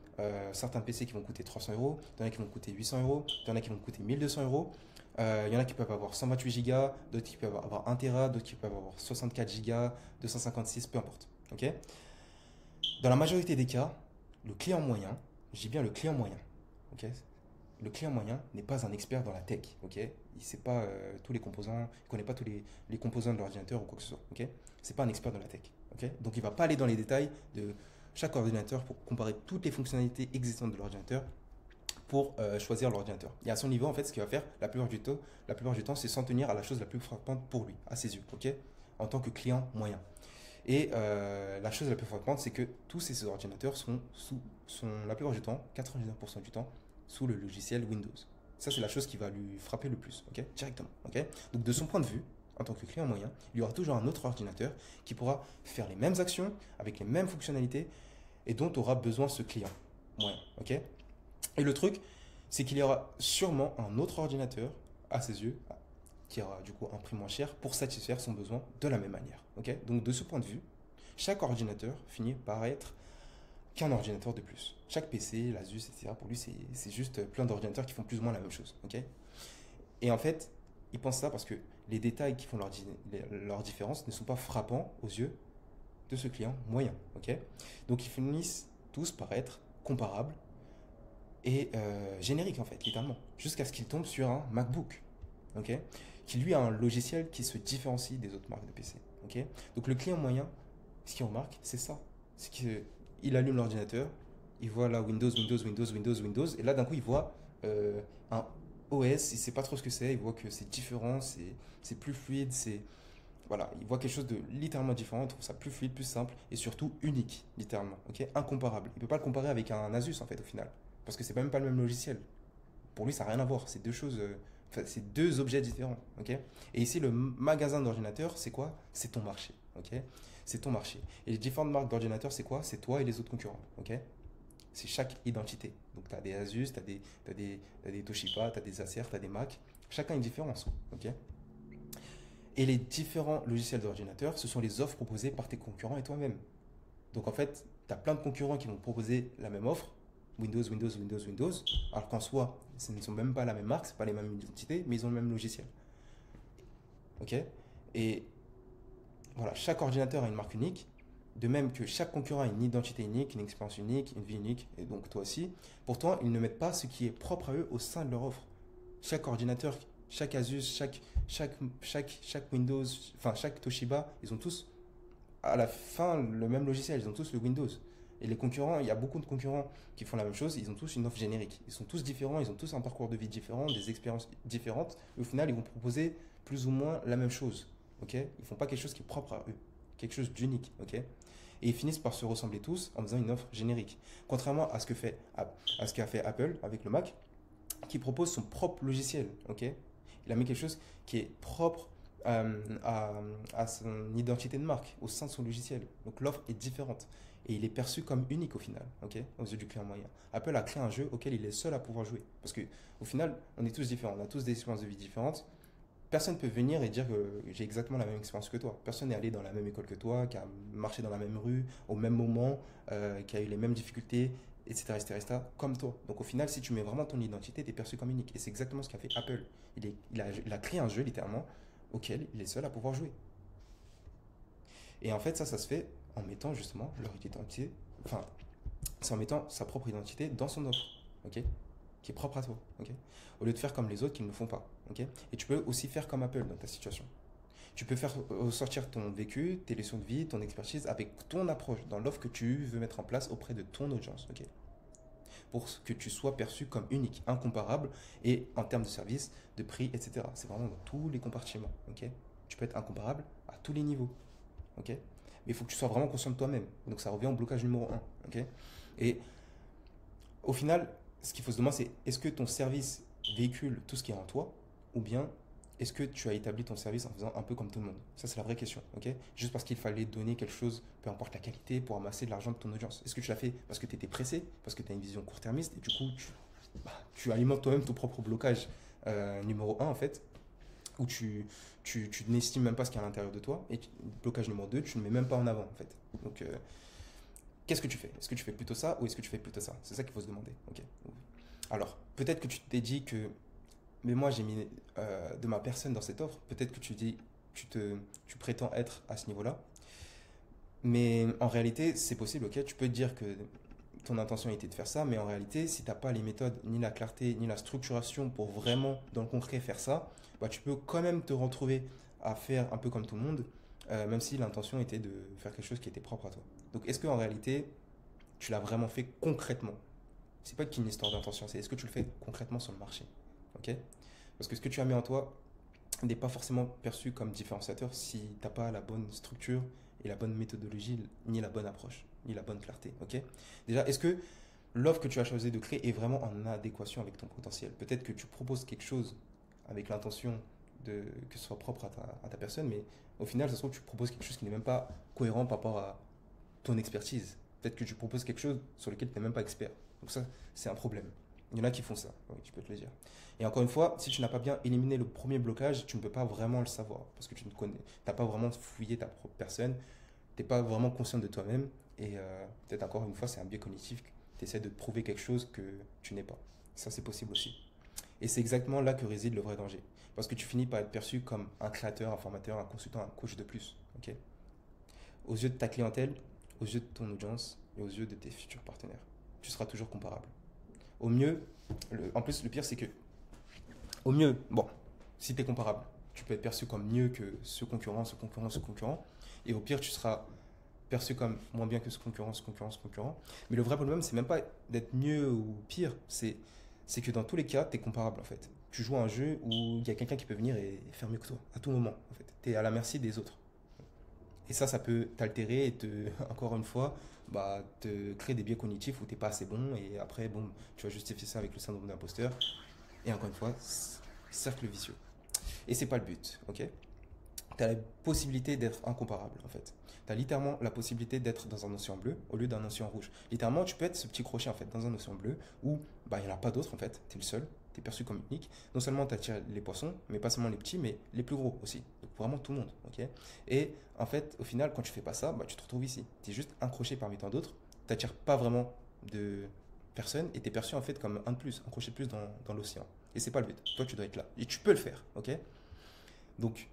certains PC qui vont coûter 300 euros, il y en a qui vont coûter 800 euros, il y en a qui vont coûter 1200 euros. Il y en a qui peuvent avoir 128 Go, d'autres qui peuvent avoir 1 Tera, d'autres qui peuvent avoir 64 Go, 256, peu importe. Ok? Dans la majorité des cas, le client moyen, je dis bien le client moyen, ok? Le client moyen n'est pas un expert dans la tech, ok? Il ne sait pas tous les composants, il ne connaît pas tous les composants de l'ordinateur ou quoi que ce soit, ok? C'est pas un expert dans la tech, ok? Donc il ne va pas aller dans les détails de chaque ordinateur pour comparer toutes les fonctionnalités existantes de l'ordinateur pour choisir l'ordinateur. Et à son niveau, en fait, ce qu'il va faire la plupart du temps, c'est s'en tenir à la chose la plus frappante pour lui, à ses yeux, ok? En tant que client moyen. Et la chose la plus frappante, c'est que tous ces ordinateurs sont la plupart du temps, 99% du temps, sous le logiciel Windows. Ça, c'est la chose qui va lui frapper le plus, ok, directement. Ok. Donc, de son point de vue, en tant que client moyen, il y aura toujours un autre ordinateur qui pourra faire les mêmes actions, avec les mêmes fonctionnalités, et dont aura besoin ce client moyen. Ok. Et le truc, c'est qu'il y aura sûrement un autre ordinateur, à ses yeux, qui aura du coup un prix moins cher pour satisfaire son besoin de la même manière. Ok. Donc, de ce point de vue, chaque ordinateur finit par être qu'un ordinateur de plus. Chaque PC, l'Asus, etc., pour lui, c'est juste plein d'ordinateurs qui font plus ou moins la même chose. Ok. Et en fait, ils pensent ça parce que les détails qui font leur différence ne sont pas frappants aux yeux de ce client moyen. Ok. Donc, ils finissent tous par être comparables et génériques, en fait, littéralement, jusqu'à ce qu'ils tombent sur un MacBook. Ok. Qui lui a un logiciel qui se différencie des autres marques de PC. Ok. Donc, le client moyen, ce qu'il remarque, c'est ça. C'est qu'il allume l'ordinateur, il voit là Windows, Windows, Windows, Windows, Windows, et là d'un coup il voit un OS, il sait pas trop ce que c'est, il voit que c'est différent, c'est plus fluide, voilà, il voit quelque chose de littéralement différent, il trouve ça plus fluide, plus simple, et surtout unique, littéralement, ok, incomparable. Il peut pas le comparer avec un Asus en fait au final, parce que c'est même pas le même logiciel. Pour lui ça n'a rien à voir, c'est deux choses, enfin, c'est deux objets différents, ok. Et ici le magasin d'ordinateur, c'est quoi? C'est ton marché, ok. C'est ton marché. Et les différentes marques d'ordinateurs, c'est quoi? C'est toi et les autres concurrents. Ok. C'est chaque identité. Donc, tu as des Asus, t'as des Toshiba, tu as des Acer, tu as des Mac. Chacun est différent en soi. Ok. Et les différents logiciels d'ordinateur, ce sont les offres proposées par tes concurrents et toi-même. Donc, en fait, tu as plein de concurrents qui vont proposer la même offre. Windows, Windows, Windows, Windows. Alors qu'en soi, ce ne sont même pas la même marque, ce pas les mêmes identités, mais ils ont le même logiciel. Ok. Et voilà, chaque ordinateur a une marque unique, de même que chaque concurrent a une identité unique, une expérience unique, une vie unique, et donc toi aussi. Pourtant, ils ne mettent pas ce qui est propre à eux au sein de leur offre. Chaque ordinateur, chaque Asus, chaque Windows, enfin chaque Toshiba, ils ont tous à la fin le même logiciel, ils ont tous le Windows. Et les concurrents, il y a beaucoup de concurrents qui font la même chose, ils ont tous une offre générique. Ils sont tous différents, ils ont tous un parcours de vie différent, des expériences différentes. Et au final, ils vont proposer plus ou moins la même chose. Ok. Ils ne font pas quelque chose qui est propre à eux, quelque chose d'unique. Ok. Et ils finissent par se ressembler tous en faisant une offre générique. Contrairement à ce qu'a fait Apple avec le Mac, qui propose son propre logiciel. Ok. Il a mis quelque chose qui est propre à son identité de marque au sein de son logiciel. Donc l'offre est différente et il est perçu comme unique au final, ok, aux yeux du client moyen. Apple a créé un jeu auquel il est seul à pouvoir jouer parce que au final, on est tous différents, on a tous des expériences de vie différentes. Personne ne peut venir et dire que j'ai exactement la même expérience que toi. Personne n'est allé dans la même école que toi, qui a marché dans la même rue au même moment, qui a eu les mêmes difficultés, etc., etc., etc., comme toi. Donc au final, si tu mets vraiment ton identité, tu es perçu comme unique. Et c'est exactement ce qu'a fait Apple. Il a créé un jeu littéralement auquel il est seul à pouvoir jouer. Et en fait, ça se fait en mettant justement leur identité, enfin, c'est en mettant sa propre identité dans son offre, ok, qui est propre à toi, ok, au lieu de faire comme les autres qui ne le font pas, ok. Et tu peux aussi faire comme Apple dans ta situation. Tu peux faire ressortir ton vécu, tes leçons de vie, ton expertise avec ton approche dans l'offre que tu veux mettre en place auprès de ton audience, ok, pour que tu sois perçu comme unique, incomparable et en termes de service, de prix, etc. C'est vraiment dans tous les compartiments, ok. Tu peux être incomparable à tous les niveaux, ok. Mais il faut que tu sois vraiment conscient de toi-même. Donc ça revient au blocage numéro un, ok. Et au final, ce qu'il faut se demander, c'est est-ce que ton service véhicule tout ce qui est en toi ou bien est-ce que tu as établi ton service en faisant un peu comme tout le monde? Ça, c'est la vraie question, ok? Juste parce qu'il fallait donner quelque chose, peu importe la qualité, pour amasser de l'argent de ton audience. Est-ce que tu l'as fait parce que tu étais pressé, parce que tu as une vision court-termiste et du coup, tu alimentes toi-même ton propre blocage numéro un en fait, où tu n'estimes même pas ce qu'il y a à l'intérieur de toi, et blocage numéro 2, tu ne le mets même pas en avant en fait. Donc, qu'est-ce que tu fais? Est-ce que tu fais plutôt ça ou est-ce que tu fais plutôt ça? C'est ça qu'il faut se demander. Ok. Alors, peut-être que tu t'es dit que, mais moi j'ai mis de ma personne dans cette offre. Peut-être que tu prétends être à ce niveau-là. Mais en réalité, c'est possible, ok? Tu peux te dire que ton intention était de faire ça, mais en réalité, si tu n'as pas les méthodes, ni la clarté, ni la structuration pour vraiment, dans le concret, faire ça, bah, tu peux quand même te retrouver à faire un peu comme tout le monde, même si l'intention était de faire quelque chose qui était propre à toi. Donc, est-ce qu'en réalité, tu l'as vraiment fait concrètement? C'est pas qu'une histoire d'intention, c'est est-ce que tu le fais concrètement sur le marché? Ok. Parce que ce que tu as mis en toi n'est pas forcément perçu comme différenciateur si tu n'as pas la bonne structure et la bonne méthodologie, ni la bonne approche, ni la bonne clarté. Ok. Déjà, est-ce que l'offre que tu as choisi de créer est vraiment en adéquation avec ton potentiel? Peut-être que tu proposes quelque chose avec l'intention que ce soit propre à ta personne, mais au final, ça se trouve que tu proposes quelque chose qui n'est même pas cohérent par rapport à ton expertise. Peut-être que tu proposes quelque chose sur lequel tu n'es même pas expert. Donc ça, c'est un problème. Il y en a qui font ça, oui, je peux te le dire. Et encore une fois, si tu n'as pas bien éliminé le premier blocage, tu ne peux pas vraiment le savoir. Parce que tu n'as pas vraiment fouillé ta propre personne, tu n'es pas vraiment conscient de toi-même. Et peut-être encore une fois, c'est un biais cognitif. Tu essaies de te prouver quelque chose que tu n'es pas. Ça, c'est possible aussi. Et c'est exactement là que réside le vrai danger. Parce que tu finis par être perçu comme un créateur, un formateur, un consultant, un coach de plus. Ok. Aux yeux de ta clientèle, aux yeux de ton audience et aux yeux de tes futurs partenaires. Tu seras toujours comparable. Au mieux, en plus, le pire, c'est que, au mieux, bon, si tu es comparable, tu peux être perçu comme mieux que ce concurrent, ce concurrent, ce concurrent. Et au pire, tu seras perçu comme moins bien que ce concurrent, ce concurrent, ce concurrent. Mais le vrai problème, c'est même pas d'être mieux ou pire, c'est que dans tous les cas, tu es comparable en fait. Tu joues à un jeu où il y a quelqu'un qui peut venir et faire mieux que toi, à tout moment en fait. Tu es à la merci des autres. Et ça peut t'altérer et encore une fois, te créer des biais cognitifs où tu n'es pas assez bon et après, bon, tu vas justifier ça avec le syndrome d'imposteur. Et encore une fois, cercle vicieux. Et c'est pas le but, ok? Tu as la possibilité d'être incomparable en fait. Tu as littéralement la possibilité d'être dans un océan bleu au lieu d'un océan rouge. Littéralement, tu peux être ce petit crochet en fait dans un océan bleu où il n'y en a pas d'autres en fait, tu es le seul, tu es perçu comme unique. Non seulement tu attires les poissons, mais pas seulement les petits, mais les plus gros aussi. Donc vraiment tout le monde, ok? Et en fait, au final, quand tu fais pas ça, tu te retrouves ici. Tu es juste un crochet parmi tant d'autres, tu n'attires pas vraiment de personnes et tu es perçu en fait comme un de plus, un crochet de plus dans l'océan. Et c'est pas le but. Toi, tu dois être là. Et tu peux le faire, ok? Donc,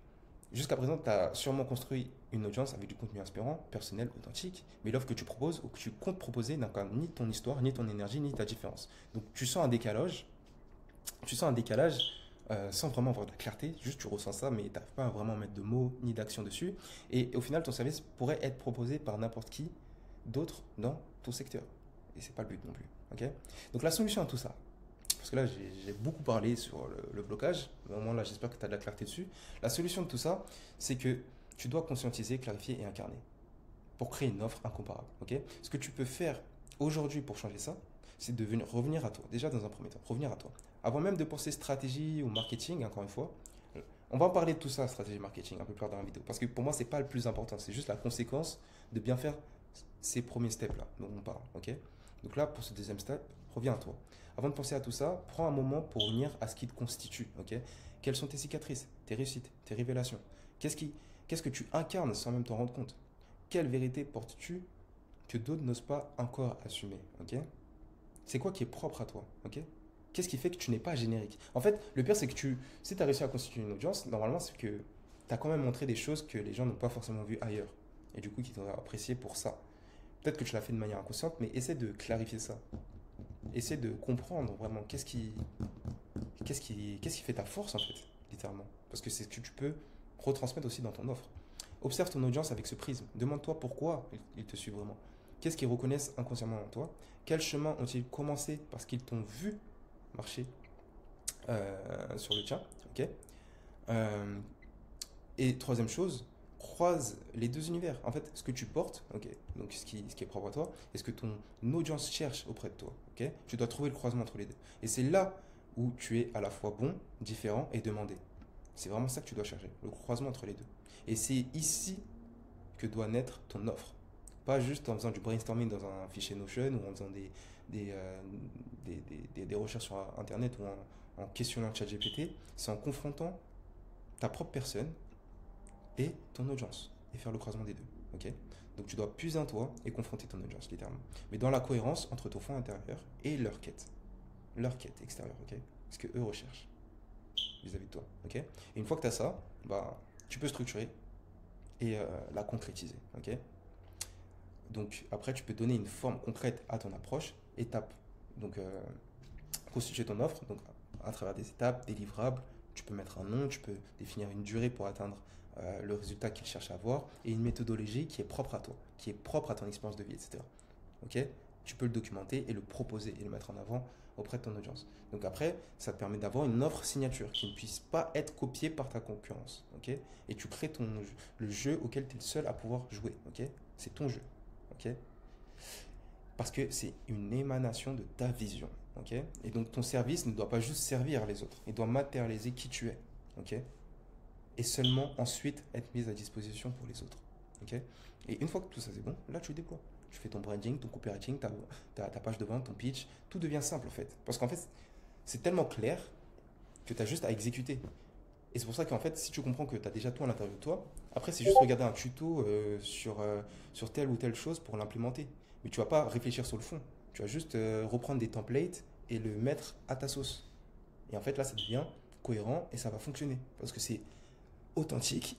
jusqu'à présent, tu as sûrement construit une audience avec du contenu inspirant, personnel, authentique, mais l'offre que tu proposes ou que tu comptes proposer n'incarne ni ton histoire, ni ton énergie, ni ta différence. Donc tu sens un décalage sans vraiment avoir de la clarté, juste tu ressens ça, mais tu n'arrives pas à vraiment mettre de mots ni d'action dessus. Et au final, ton service pourrait être proposé par n'importe qui d'autre dans ton secteur. Et c'est pas le but non plus. Ok. Donc la solution à tout ça, parce que là j'ai beaucoup parlé sur le blocage, mais au moins là j'espère que tu as de la clarté dessus. La solution de tout ça, c'est que tu dois conscientiser, clarifier et incarner pour créer une offre incomparable. Ok. Ce que tu peux faire aujourd'hui pour changer ça, c'est de revenir à toi. Déjà dans un premier temps, revenir à toi. Avant même de penser stratégie ou marketing, encore une fois, on va en parler de tout ça, stratégie marketing, un peu plus tard dans la vidéo. Parce que pour moi, c'est pas le plus important, c'est juste la conséquence de bien faire ces premiers steps là dont on parle. Ok. Donc là, pour ce deuxième step, reviens à toi. Avant de penser à tout ça, prends un moment pour revenir à ce qui te constitue. Ok. Quelles sont tes cicatrices, tes réussites, tes révélations? Qu'est-ce que tu incarnes sans même t'en rendre compte? Quelle vérité portes-tu que d'autres n'osent pas encore assumer? Ok. C'est quoi qui est propre à toi? Ok. Qu'est-ce qui fait que tu n'es pas générique? En fait, le pire, c'est que si tu as réussi à constituer une audience, normalement, c'est que tu as quand même montré des choses que les gens n'ont pas forcément vues ailleurs. Et du coup, qui t'auraient apprécié pour ça. Peut-être que tu l'as fait de manière inconsciente, mais essaie de clarifier ça. Essaie de comprendre vraiment qu'est-ce qui fait ta force, en fait, littéralement. Parce que c'est ce que tu peux retransmettre aussi dans ton offre. Observe ton audience avec ce prisme. Demande-toi pourquoi ils te suivent vraiment. Qu'est-ce qu'ils reconnaissent inconsciemment en toi? Quel chemin ont-ils commencé parce qu'ils t'ont vu marcher sur le tien? Ok. Euh, et troisième chose, croise les deux univers. En fait, ce que tu portes, ok, donc ce qui est propre à toi, et ce que ton audience cherche auprès de toi, ok, tu dois trouver le croisement entre les deux. Et c'est là où tu es à la fois bon, différent et demandé. C'est vraiment ça que tu dois chercher, le croisement entre les deux. Et c'est ici que doit naître ton offre. Pas juste en faisant du brainstorming dans un fichier Notion ou en faisant des recherches sur Internet ou en questionnant ChatGPT, c'est en confrontant ta propre personne et ton audience et faire le croisement des deux. Ok. Donc tu dois puiser en toi et confronter ton audience littéralement. Mais dans la cohérence entre ton fond intérieur et leur quête extérieure. Ok. Ce que eux recherchent vis-à-vis de toi. Ok. Et une fois que tu as ça, tu peux structurer et la concrétiser. Ok. Donc après, tu peux donner une forme concrète à ton approche, étape. Donc constituer ton offre, donc à travers des étapes, des livrables. Tu peux mettre un nom, tu peux définir une durée pour atteindre le résultat qu'il cherche à avoir et une méthodologie qui est propre à toi, qui est propre à ton expérience de vie, etc. Ok. Tu peux le documenter et le proposer et le mettre en avant auprès de ton audience. Donc après, ça te permet d'avoir une offre signature qui ne puisse pas être copiée par ta concurrence. Ok? Et tu crées le jeu auquel tu es le seul à pouvoir jouer. Ok? C'est ton jeu. Ok? Parce que c'est une émanation de ta vision. Ok? Et donc ton service ne doit pas juste servir les autres, il doit matérialiser qui tu es. Ok? Et seulement ensuite être mis à disposition pour les autres. Ok? Et une fois que tout ça c'est bon, là tu déploies. Tu fais ton branding, ton copywriting, ta page de vente, ton pitch, tout devient simple en fait. Parce qu'en fait, c'est tellement clair que tu as juste à exécuter. Et c'est pour ça qu'en fait, si tu comprends que tu as déjà tout à l'intérieur de toi, après c'est juste regarder un tuto sur telle ou telle chose pour l'implémenter. Mais tu vas pas réfléchir sur le fond. Tu vas juste reprendre des templates et le mettre à ta sauce. Et en fait là, ça devient cohérent et ça va fonctionner. Parce que c'est authentique.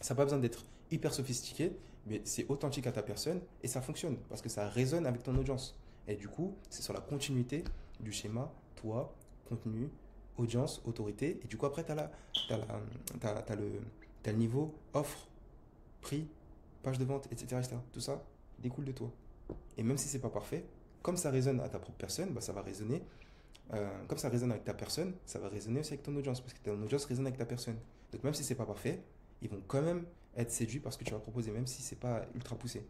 Ça n'a pas besoin d'être hyper sophistiqué, mais c'est authentique à ta personne et ça fonctionne parce que ça résonne avec ton audience. Et du coup, c'est sur la continuité du schéma, toi, contenu, audience, autorité. Et du coup, après, tu as le niveau offre, prix, page de vente, etc., etc. Tout ça découle de toi. Et même si c'est pas parfait, comme ça résonne à ta propre personne, bah, ça va résonner. Comme ça résonne avec ta personne, ça va résonner aussi avec ton audience parce que ton audience résonne avec ta personne. Donc même si c'est pas parfait, ils vont quand même être séduits par ce que tu vas proposer, même si c'est pas ultra poussé.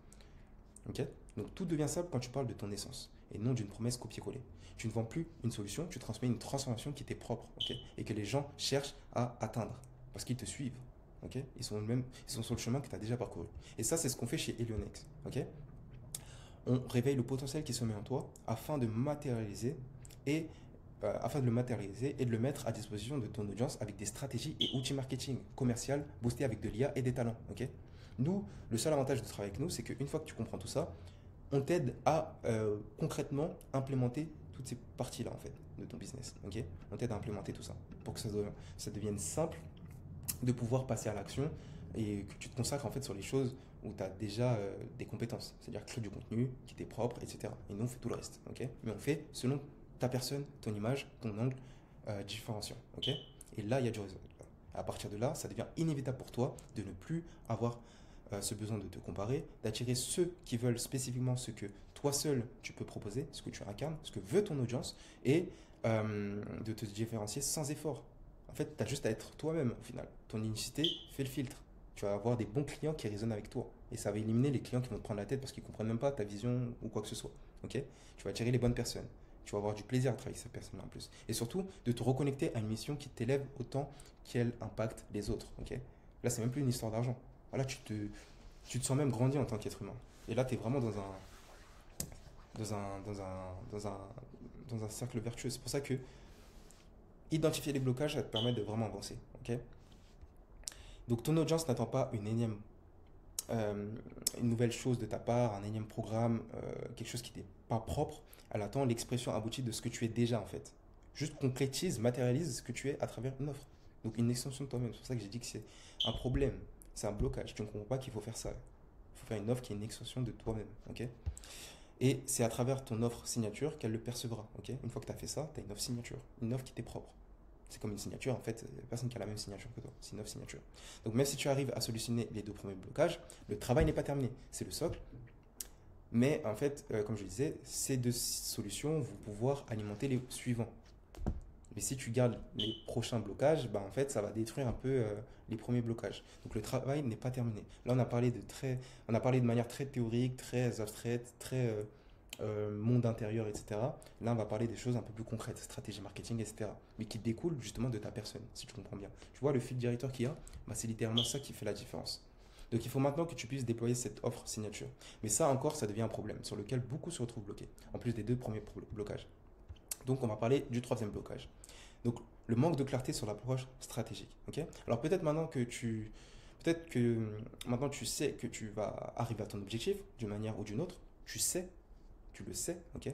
Ok? Donc tout devient simple quand tu parles de ton essence et non d'une promesse copier-coller. Tu ne vends plus une solution, tu transmets une transformation qui t'est propre, ok? Et que les gens cherchent à atteindre parce qu'ils te suivent. Ok? Ils sont sur le chemin que tu as déjà parcouru. Et ça, c'est ce qu'on fait chez Elionex. Ok? On réveille le potentiel qui se met en toi afin de matérialiser et afin de le matérialiser et de le mettre à disposition de ton audience avec des stratégies et outils marketing commercial boostés avec de l'IA et des talents. Ok? Nous, le seul avantage de travailler avec nous, c'est qu'une fois que tu comprends tout ça, on t'aide à concrètement implémenter toutes ces parties-là en fait de ton business. Ok? On t'aide à implémenter tout ça pour que ça devienne simple de pouvoir passer à l'action et que tu te consacres en fait sur les choses où tu as déjà des compétences, c'est-à-dire créer du contenu qui t'est propre, etc. Et nous, on fait tout le reste, ok? Mais on fait selon ta personne, ton image, ton angle différenciant, ok? Et là, il y a du résultat. À partir de là, ça devient inévitable pour toi de ne plus avoir ce besoin de te comparer, d'attirer ceux qui veulent spécifiquement ce que toi seul tu peux proposer, ce que tu incarnes, ce que veut ton audience, et de te différencier sans effort. En fait, tu as juste à être toi-même au final. Ton unicité fait le filtre. Tu vas avoir des bons clients qui résonnent avec toi. Et ça va éliminer les clients qui vont te prendre la tête parce qu'ils ne comprennent même pas ta vision ou quoi que ce soit. Ok? Tu vas attirer les bonnes personnes. Tu vas avoir du plaisir à travailler avec cette personne-là en plus. Et surtout, de te reconnecter à une mission qui t'élève autant qu'elle impacte les autres. Ok? Là, c'est même plus une histoire d'argent. Voilà, tu te sens même grandir en tant qu'être humain. Et là, tu es vraiment dans un, dans un, dans un, dans un cercle vertueux. C'est pour ça que identifier les blocages, ça te permet de vraiment avancer. Ok? Donc ton audience n'attend pas euh, une nouvelle chose de ta part, un énième programme, quelque chose qui n'est pas propre. Elle attend l'expression aboutie de ce que tu es déjà en fait. Juste concrétise, matérialise ce que tu es à travers une offre. Donc une extension de toi-même. C'est pour ça que j'ai dit que c'est un problème, c'est un blocage. Tu ne comprends pas qu'il faut faire ça. Il faut faire une offre qui est une extension de toi-même. Ok? Et c'est à travers ton offre signature qu'elle le percevra. Ok? Une fois que tu as fait ça, tu as une offre signature, une offre qui t'est propre. C'est comme une signature, en fait, il n'y a personne qui a la même signature que toi. C'est une offre signature. Donc même si tu arrives à solutionner les deux premiers blocages, le travail n'est pas terminé. C'est le socle. Mais en fait, comme je le disais, ces deux solutions vont pouvoir alimenter les suivants. Mais si tu gardes les prochains blocages, bah, en fait, ça va détruire un peu les premiers blocages. Donc le travail n'est pas terminé. Là, on a parlé de manière très théorique, très abstraite, très monde intérieur, etc. Là, on va parler des choses un peu plus concrètes, stratégie marketing, etc. Mais qui découlent justement de ta personne, si tu comprends bien. Tu vois, le fil directeur qu'il y a, bah, c'est littéralement ça qui fait la différence. Donc il faut maintenant que tu puisses déployer cette offre signature. Mais ça encore, ça devient un problème sur lequel beaucoup se retrouvent bloqués, en plus des deux premiers blocages. Donc on va parler du troisième blocage. Donc le manque de clarté sur l'approche stratégique. Ok? Alors peut-être que maintenant tu sais que tu vas arriver à ton objectif d'une manière ou d'une autre. Tu le sais, ok?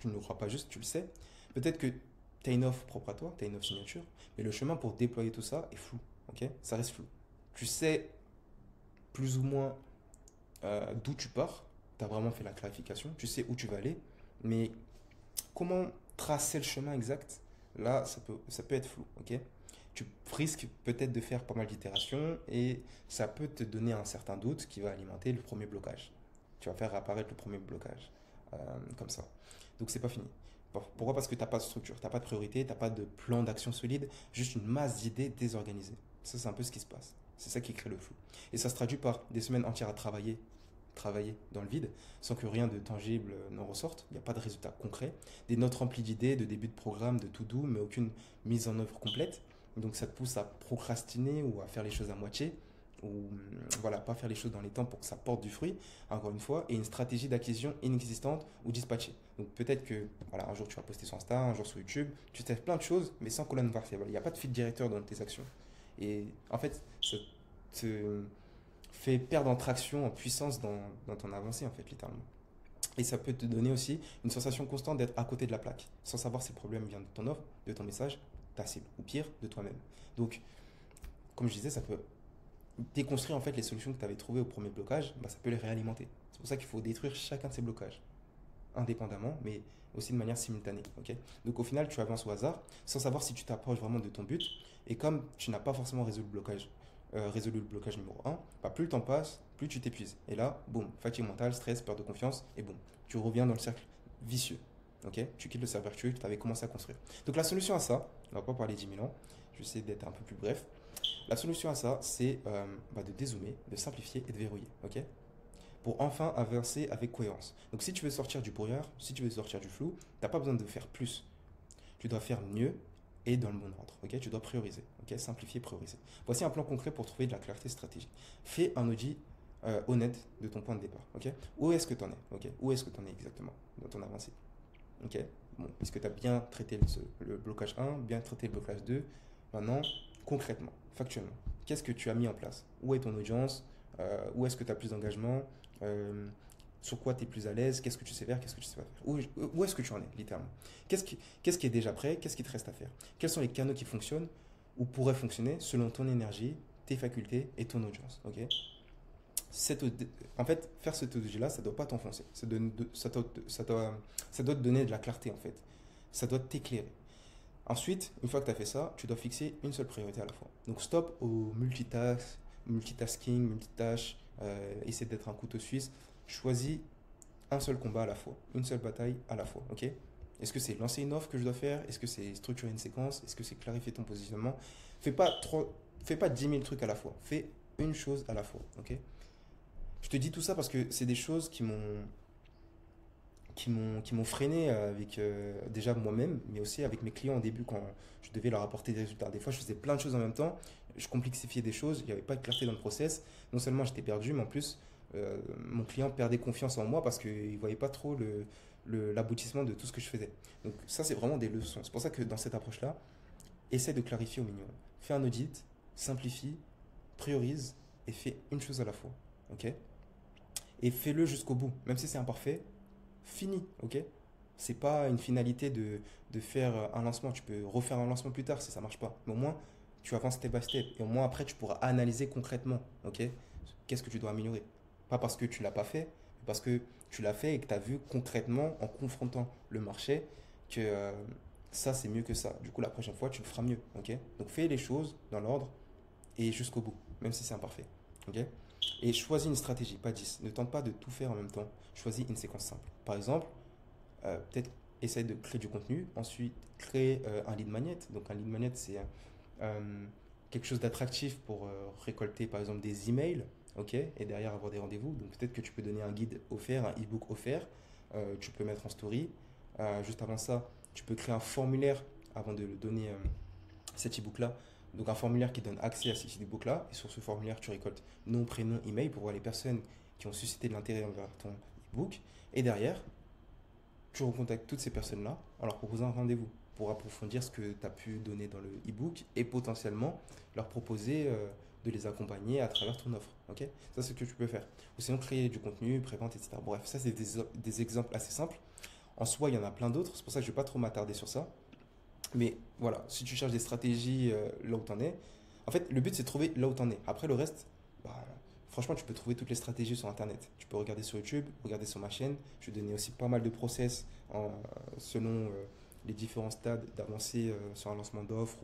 Tu ne le crois pas juste, tu le sais. Peut-être que tu as une offre propre à toi, tu as une offre signature, mais le chemin pour déployer tout ça est flou, ok? Ça reste flou. Tu sais plus ou moins d'où tu pars, tu as vraiment fait la clarification, tu sais où tu vas aller, mais comment tracer le chemin exact? Là, ça peut être flou, ok? Tu risques peut-être de faire pas mal d'itérations et ça peut te donner un certain doute qui va alimenter le premier blocage. Tu vas faire apparaître le premier blocage, comme ça. Donc, c'est pas fini. Pourquoi? Parce que tu n'as pas de structure, tu n'as pas de priorité, tu n'as pas de plan d'action solide, juste une masse d'idées désorganisées. Ça, c'est un peu ce qui se passe. C'est ça qui crée le flou. Et ça se traduit par des semaines entières à travailler dans le vide, sans que rien de tangible n'en ressorte. Il n'y a pas de résultat concret. Des notes remplies d'idées, de début de programme, de tout doux, mais aucune mise en œuvre complète. Donc ça te pousse à procrastiner ou à faire les choses à moitié, ou voilà, pas faire les choses dans les temps pour que ça porte du fruit, encore une fois, et une stratégie d'acquisition inexistante ou dispatchée. Donc peut-être que voilà, un jour tu vas poster sur Insta, un jour sur YouTube, tu testes plein de choses, mais sans colonne vertébrale. Il n'y a pas de fil directeur dans tes actions. Et en fait, ça te fait perdre en traction, en puissance dans ton avancée, en fait, littéralement. Et ça peut te donner aussi une sensation constante d'être à côté de la plaque, sans savoir si le problème vient de ton offre, de ton message, ta cible, ou pire, de toi-même. Donc, comme je disais, ça peut déconstruire en fait les solutions que tu avais trouvées au premier blocage, bah, ça peut les réalimenter. C'est pour ça qu'il faut détruire chacun de ces blocages, indépendamment, mais aussi de manière simultanée. Ok. Donc au final, tu avances au hasard, sans savoir si tu t'approches vraiment de ton but. Et comme tu n'as pas forcément résolu le blocage numéro un, bah, plus le temps passe, plus tu t'épuises. Et là, boum, fatigue mentale, stress, perte de confiance, et boum, tu reviens dans le cercle vicieux. Ok. Tu quittes le cercle vertueux que tu avais commencé à construire. Donc la solution à ça, on va pas parler 10 000 ans, je vais essayer d'être un peu plus bref. La solution à ça, c'est bah, de dézoomer, de simplifier et de verrouiller. Ok. Pour enfin avancer avec cohérence. Donc si tu veux sortir du brouillard, si tu veux sortir du flou, tu n'as pas besoin de faire plus. Tu dois faire mieux et dans le bon ordre. Ok. Tu dois prioriser. Ok. Simplifier, prioriser. Voici un plan concret pour trouver de la clarté stratégique. Fais un audit honnête de ton point de départ. Ok. Où est-ce que tu en es? Ok. Où est-ce que tu en es exactement dans ton avancée? Ok. Bon. Est-ce que tu as bien traité le blocage 1, bien traité le blocage 2? Maintenant, concrètement, factuellement, qu'est-ce que tu as mis en place? Où est ton audience? Où est-ce que tu as plus d'engagement? euh, sur quoi tu es plus à l'aise? Qu'est-ce que tu sais faire? Qu'est-ce que tu sais pas faire? Où est-ce que tu en es, littéralement? Qu'est-ce qui est déjà prêt? Qu'est-ce qui te reste à faire? Quels sont les canaux qui fonctionnent ou pourraient fonctionner selon ton énergie, tes facultés et ton audience? Ok. Cette, En fait, faire cette audit-là, ça ne doit pas t'enfoncer. Ça doit te donner de la clarté, en fait. Ça doit t'éclairer. Ensuite, une fois que tu as fait ça, tu dois fixer une seule priorité à la fois. Donc stop au multitasking, multitâche, essaie d'être un couteau suisse. Choisis un seul combat à la fois, une seule bataille à la fois. Ok. Est-ce que c'est lancer une offre que je dois faire? Est-ce que c'est structurer une séquence? Est-ce que c'est clarifier ton positionnement? Fais pas trop, fais pas 10 000 trucs à la fois. Fais une chose à la fois. Ok. Je te dis tout ça parce que c'est des choses qui m'ont freiné avec déjà moi-même, mais aussi avec mes clients au début quand je devais leur apporter des résultats. Des fois, je faisais plein de choses en même temps, je complexifiais des choses, il n'y avait pas de clarté dans le process. Non seulement j'étais perdu, mais en plus, mon client perdait confiance en moi parce qu'il ne voyait pas trop l'aboutissement de tout ce que je faisais. Donc ça, c'est vraiment des leçons. C'est pour ça que dans cette approche-là, essaie de clarifier au minimum. Fais un audit, simplifie, priorise et fais une chose à la fois. Ok. Et fais-le jusqu'au bout. Même si c'est imparfait, fini, ok? C'est pas une finalité de faire un lancement. Tu peux refaire un lancement plus tard si ça marche pas. Mais au moins, tu avances step by step. Et au moins, après, tu pourras analyser concrètement, ok? Qu'est-ce que tu dois améliorer? Pas parce que tu l'as pas fait, mais parce que tu l'as fait et que tu as vu concrètement, en confrontant le marché, que ça, c'est mieux que ça. Du coup, la prochaine fois, tu le feras mieux, ok? Donc, fais les choses dans l'ordre et jusqu'au bout, même si c'est imparfait, ok? Et choisis une stratégie, pas 10. Ne tente pas de tout faire en même temps. Choisis une séquence simple. Par exemple, peut-être essaye de créer du contenu, ensuite créer un lead magnet. Donc un lead magnet, c'est quelque chose d'attractif pour récolter par exemple des emails, ok, et derrière avoir des rendez-vous. Donc peut-être que tu peux donner un guide offert, un e-book offert, tu peux mettre en story. Juste avant ça, tu peux créer un formulaire avant de le donner cet e-book-là. Donc un formulaire qui donne accès à cet e-book-là. Et sur ce formulaire, tu récoltes nom, prénom, email pour voir les personnes qui ont suscité de l'intérêt envers ton e-book. Et derrière, tu recontactes toutes ces personnes-là en leur proposant un rendez-vous pour approfondir ce que tu as pu donner dans le e-book et potentiellement leur proposer de les accompagner à travers ton offre. Ok. Ça, c'est ce que tu peux faire. Ou sinon, créer du contenu, prévente, etc. Bref, ça, c'est des exemples assez simples. En soi, il y en a plein d'autres. C'est pour ça que je ne vais pas trop m'attarder sur ça. Mais voilà, si tu cherches des stratégies là où tu en es, en fait, le but c'est de trouver là où tu en es. Après, le reste, bah, franchement, tu peux trouver toutes les stratégies sur Internet. Tu peux regarder sur YouTube, regarder sur ma chaîne. Je vais donner aussi pas mal de process selon les différents stades d'avancée sur un lancement d'offre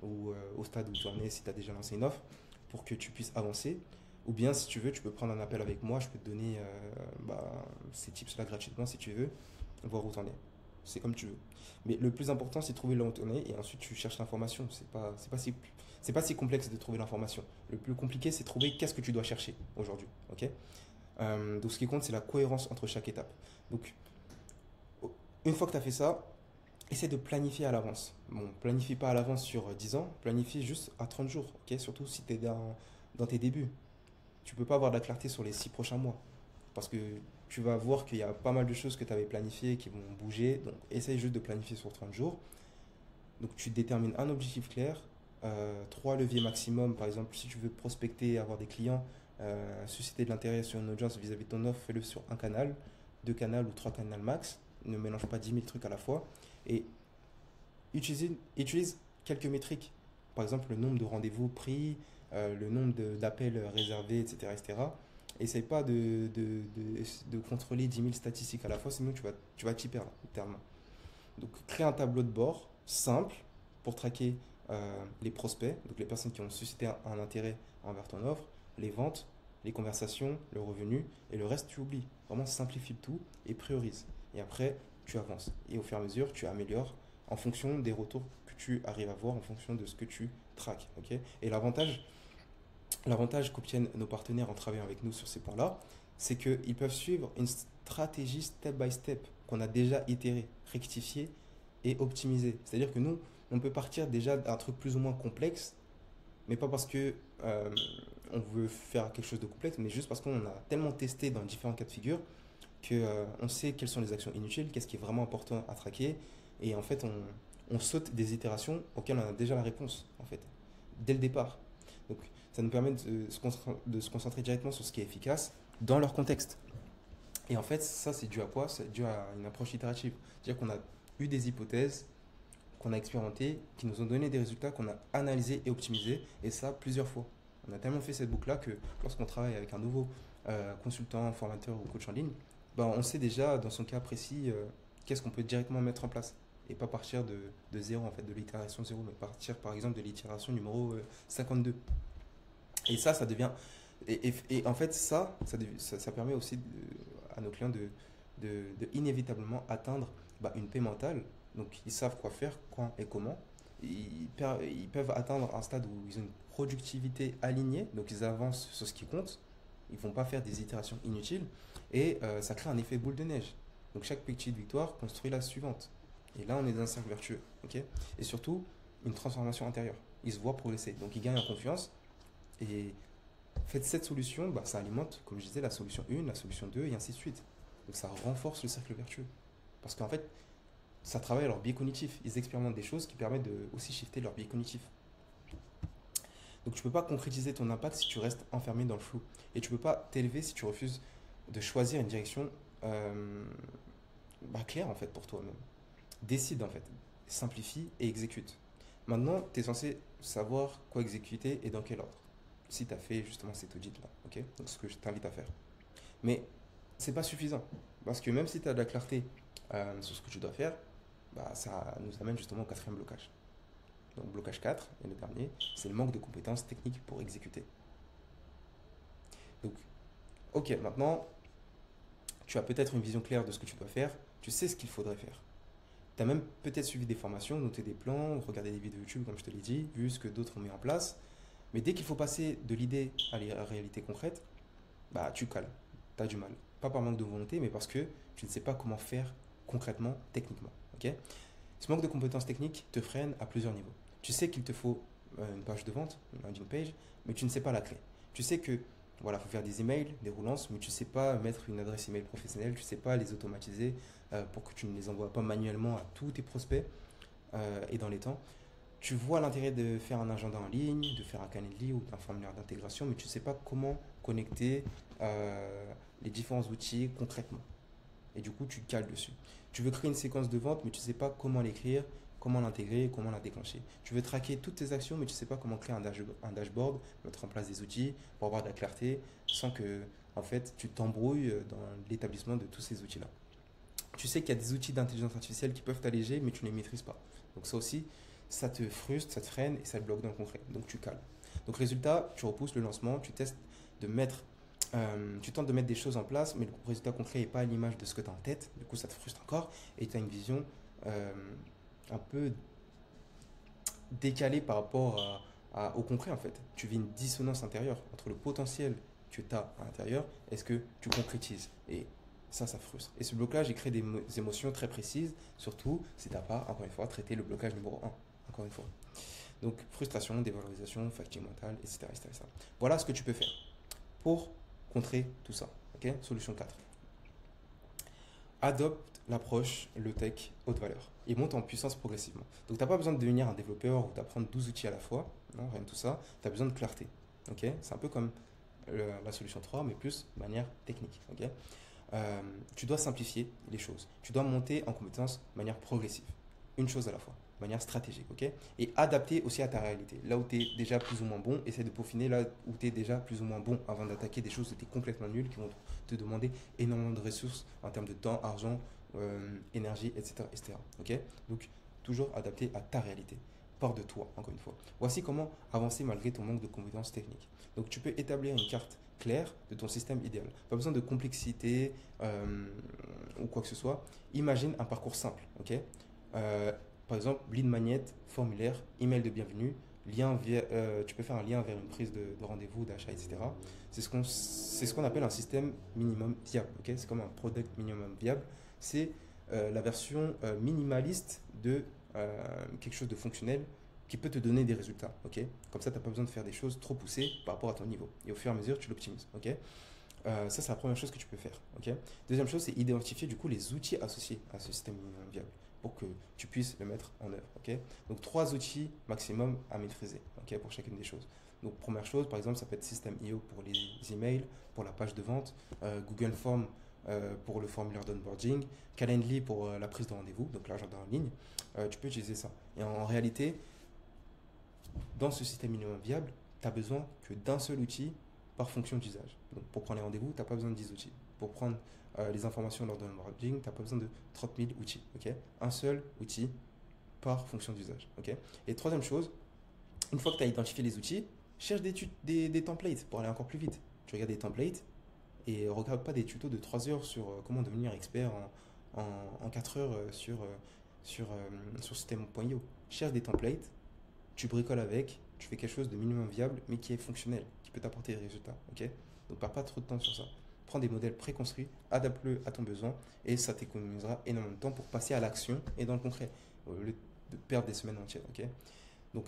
ou au stade où tu en es si tu as déjà lancé une offre pour que tu puisses avancer. Ou bien, si tu veux, tu peux prendre un appel avec moi. Je peux te donner ces tips-là gratuitement si tu veux. voir où t'en es. C'est comme tu veux. Mais le plus important, c'est de trouver là où t'en es et ensuite tu cherches l'information. C'est pas si complexe de trouver l'information. Le plus compliqué, c'est de trouver qu'est-ce que tu dois chercher aujourd'hui. Ok. Donc ce qui compte, c'est la cohérence entre chaque étape. Donc une fois que tu as fait ça, essaie de planifier à l'avance. Bon, planifie pas à l'avance sur 10 ans, planifie juste à 30 jours. Ok. Surtout si tu es dans tes débuts. Tu peux pas avoir de la clarté sur les 6 prochains mois. Parce que tu vas voir qu'il y a pas mal de choses que tu avais planifiées qui vont bouger. Donc, essaye juste de planifier sur 30 jours. Donc, tu détermines un objectif clair, 3 leviers maximum. Par exemple, si tu veux prospecter, avoir des clients, susciter de l'intérêt sur une audience vis-à-vis de ton offre, fais-le sur un canal, 2 canaux ou 3 canaux max. Ne mélange pas 10 000 trucs à la fois. Et utilise quelques métriques. Par exemple, le nombre de rendez-vous pris, le nombre d'appels réservés, etc., etc. Essaye pas de contrôler 10 000 statistiques à la fois, sinon tu vas t'y perdre, littéralement. Donc, crée un tableau de bord simple pour traquer les prospects, donc les personnes qui ont suscité un intérêt envers ton offre, les ventes, les conversations, le revenu, et le reste, tu oublies. Vraiment, simplifie le tout et priorise. Et après, tu avances. Et au fur et à mesure, tu améliores en fonction des retours que tu arrives à voir, en fonction de ce que tu traques. Ok. Et l'avantage qu'obtiennent nos partenaires en travaillant avec nous sur ces points-là, c'est qu'ils peuvent suivre une stratégie step by step qu'on a déjà itérée, rectifiée et optimisée. C'est-à-dire que nous, on peut partir déjà d'un truc plus ou moins complexe, mais pas parce que on veut faire quelque chose de complexe, mais juste parce qu'on a tellement testé dans différents cas de figure que on sait quelles sont les actions inutiles, qu'est-ce qui est vraiment important à traquer, et en fait on saute des itérations auxquelles on a déjà la réponse en fait dès le départ. Donc ça nous permet de se concentrer directement sur ce qui est efficace dans leur contexte. Et en fait, ça, c'est dû à quoi? C'est dû à une approche itérative. C'est-à-dire qu'on a eu des hypothèses qu'on a expérimentées, qui nous ont donné des résultats qu'on a analysés et optimisés, et ça plusieurs fois. On a tellement fait cette boucle-là que lorsqu'on travaille avec un nouveau consultant, formateur ou coach en ligne, ben, on sait déjà dans son cas précis qu'est-ce qu'on peut directement mettre en place. Et pas partir de zéro, en fait, de l'itération zéro, mais partir par exemple de l'itération numéro 52. Et ça devient. Et en fait, ça permet aussi à nos clients de inévitablement atteindre une paix mentale. Donc, ils savent quoi faire, quand et comment. Ils peuvent atteindre un stade où ils ont une productivité alignée, donc ils avancent sur ce qui compte. Ils ne vont pas faire des itérations inutiles. Et ça crée un effet boule de neige. Donc, chaque petite victoire construit la suivante. Et là, on est dans un cercle vertueux. Ok. Et surtout, une transformation intérieure. Ils se voient progresser. Donc, ils gagnent en confiance. Et faites cette solution, ça alimente, comme je disais, la solution 1, la solution 2 et ainsi de suite. Donc ça renforce le cercle vertueux. Parce qu'en fait, ça travaille leur biais cognitif. Ils expérimentent des choses qui permettent de aussi shifter leur biais cognitif. Donc tu ne peux pas concrétiser ton impact si tu restes enfermé dans le flou. Et tu ne peux pas t'élever si tu refuses de choisir une direction claire en fait pour toi-même. Décide en fait, simplifie et exécute. Maintenant, tu es censé savoir quoi exécuter et dans quel ordre. Si tu as fait justement cet audit-là, ok? Donc, ce que je t'invite à faire. Mais c'est pas suffisant. Parce que même si tu as de la clarté sur ce que tu dois faire, ça nous amène justement au quatrième blocage. Donc, blocage 4, et le dernier, c'est le manque de compétences techniques pour exécuter. Donc, ok, maintenant, tu as peut-être une vision claire de ce que tu dois faire, tu sais ce qu'il faudrait faire. Tu as même peut-être suivi des formations, noté des plans, regardé des vidéos YouTube, comme je te l'ai dit, vu ce que d'autres ont mis en place. Mais dès qu'il faut passer de l'idée à la réalité concrète, tu cales. Tu as du mal. Pas par manque de volonté, mais parce que tu ne sais pas comment faire concrètement, techniquement. Ok. Ce manque de compétences techniques te freine à plusieurs niveaux. Tu sais qu'il te faut une page de vente, une landing page, mais tu ne sais pas la créer. Tu sais que voilà, faut faire des emails, des relances, mais tu ne sais pas mettre une adresse email professionnelle, tu ne sais pas les automatiser pour que tu ne les envoies pas manuellement à tous tes prospects et dans les temps. Tu vois l'intérêt de faire un agenda en ligne, de faire un calendrier ou un formulaire d'intégration, mais tu ne sais pas comment connecter les différents outils concrètement. Et du coup, tu cales dessus. Tu veux créer une séquence de vente, mais tu ne sais pas comment l'écrire, comment l'intégrer, comment la déclencher. Tu veux traquer toutes tes actions, mais tu ne sais pas comment créer un dashboard, mettre en place des outils pour avoir de la clarté, sans que en fait, tu t'embrouilles dans l'établissement de tous ces outils-là. Tu sais qu'il y a des outils d'intelligence artificielle qui peuvent t'alléger, mais tu ne les maîtrises pas. Donc ça aussi, ça te frustre, ça te freine et ça te bloque dans le concret. Donc tu cales. Donc résultat, tu repousses le lancement, tu testes de mettre Tu tentes de mettre des choses en place, mais le résultat concret n'est pas à l'image de ce que tu as en tête. Du coup, ça te frustre encore et tu as une vision euh, un peu décalée par rapport au concret en fait. Tu vis une dissonance intérieure entre le potentiel que tu as à l'intérieur et ce que tu concrétises. Et ça frustre. Et ce blocage, il crée des émotions très précises, surtout si tu n'as pas, encore une fois, traité le blocage numéro un. Encore une fois. Donc, frustration, dévalorisation, fatigue mentale, etc., etc. Voilà ce que tu peux faire pour contrer tout ça. Ok. Solution 4. Adopte l'approche low-tech haute valeur et monte en puissance progressivement. Donc, tu n'as pas besoin de devenir un développeur ou d'apprendre 12 outils à la fois. Non, rien de tout ça. Tu as besoin de clarté. Ok. C'est un peu comme la solution 3, mais plus de manière technique. Ok. Tu dois simplifier les choses. Tu dois monter en compétence de manière progressive. Une chose à la fois, de manière stratégique, ok. Et adapter aussi à ta réalité. Là où tu es déjà plus ou moins bon, essaie de peaufiner là où tu es déjà plus ou moins bon avant d'attaquer des choses où tu es complètement nul, qui vont te demander énormément de ressources en termes de temps, argent, énergie, etc., etc. Ok. Donc, toujours adapté à ta réalité. Part de toi, encore une fois. Voici comment avancer malgré ton manque de compétences techniques. Donc, tu peux établir une carte clair de ton système idéal. Pas besoin de complexité ou quoi que ce soit. Imagine un parcours simple. Ok. Par exemple, lead magnet, formulaire, email de bienvenue, tu peux faire un lien vers une prise de rendez-vous, d'achat, etc. C'est ce qu'on appelle un système minimum viable. Ok. C'est comme un product minimum viable. C'est la version minimaliste de quelque chose de fonctionnel qui peut te donner des résultats. Ok. Comme ça, tu n'as pas besoin de faire des choses trop poussées par rapport à ton niveau. Et au fur et à mesure, tu l'optimises. Ok. Ça, c'est la première chose que tu peux faire. Ok. Deuxième chose, c'est identifier du coup les outils associés à ce système minimum viable pour que tu puisses le mettre en œuvre. Ok. Donc, 3 outils maximum à maîtriser, ok, pour chacune des choses. Donc, première chose, par exemple, ça peut être System.io pour les emails, pour la page de vente, Google Form pour le formulaire d'onboarding, Calendly pour la prise de rendez-vous, donc l'agenda en ligne. Tu peux utiliser ça. Et en réalité, dans ce système minimum viable, tu as besoin que d'un seul outil par fonction d'usage. Donc pour prendre les rendez-vous, tu n'as pas besoin de 10 outils. Pour prendre les informations lors de l'onboarding, tu n'as pas besoin de 30 000 outils. Ok. Un seul outil par fonction d'usage. Ok. Et troisième chose, une fois que tu as identifié les outils, cherche des templates pour aller encore plus vite. Tu regardes des templates et regarde pas des tutos de 3 heures sur comment devenir expert en 4 heures sur système.io. Cherche des templates, tu bricoles avec, tu fais quelque chose de minimum viable, mais qui est fonctionnel, qui peut t'apporter des résultats. Ok. Donc, perds pas trop de temps sur ça. Prends des modèles préconstruits, adapte-le à ton besoin, et ça t'économisera énormément de temps pour passer à l'action et dans le concret, au lieu de perdre des semaines entières. Ok. Donc,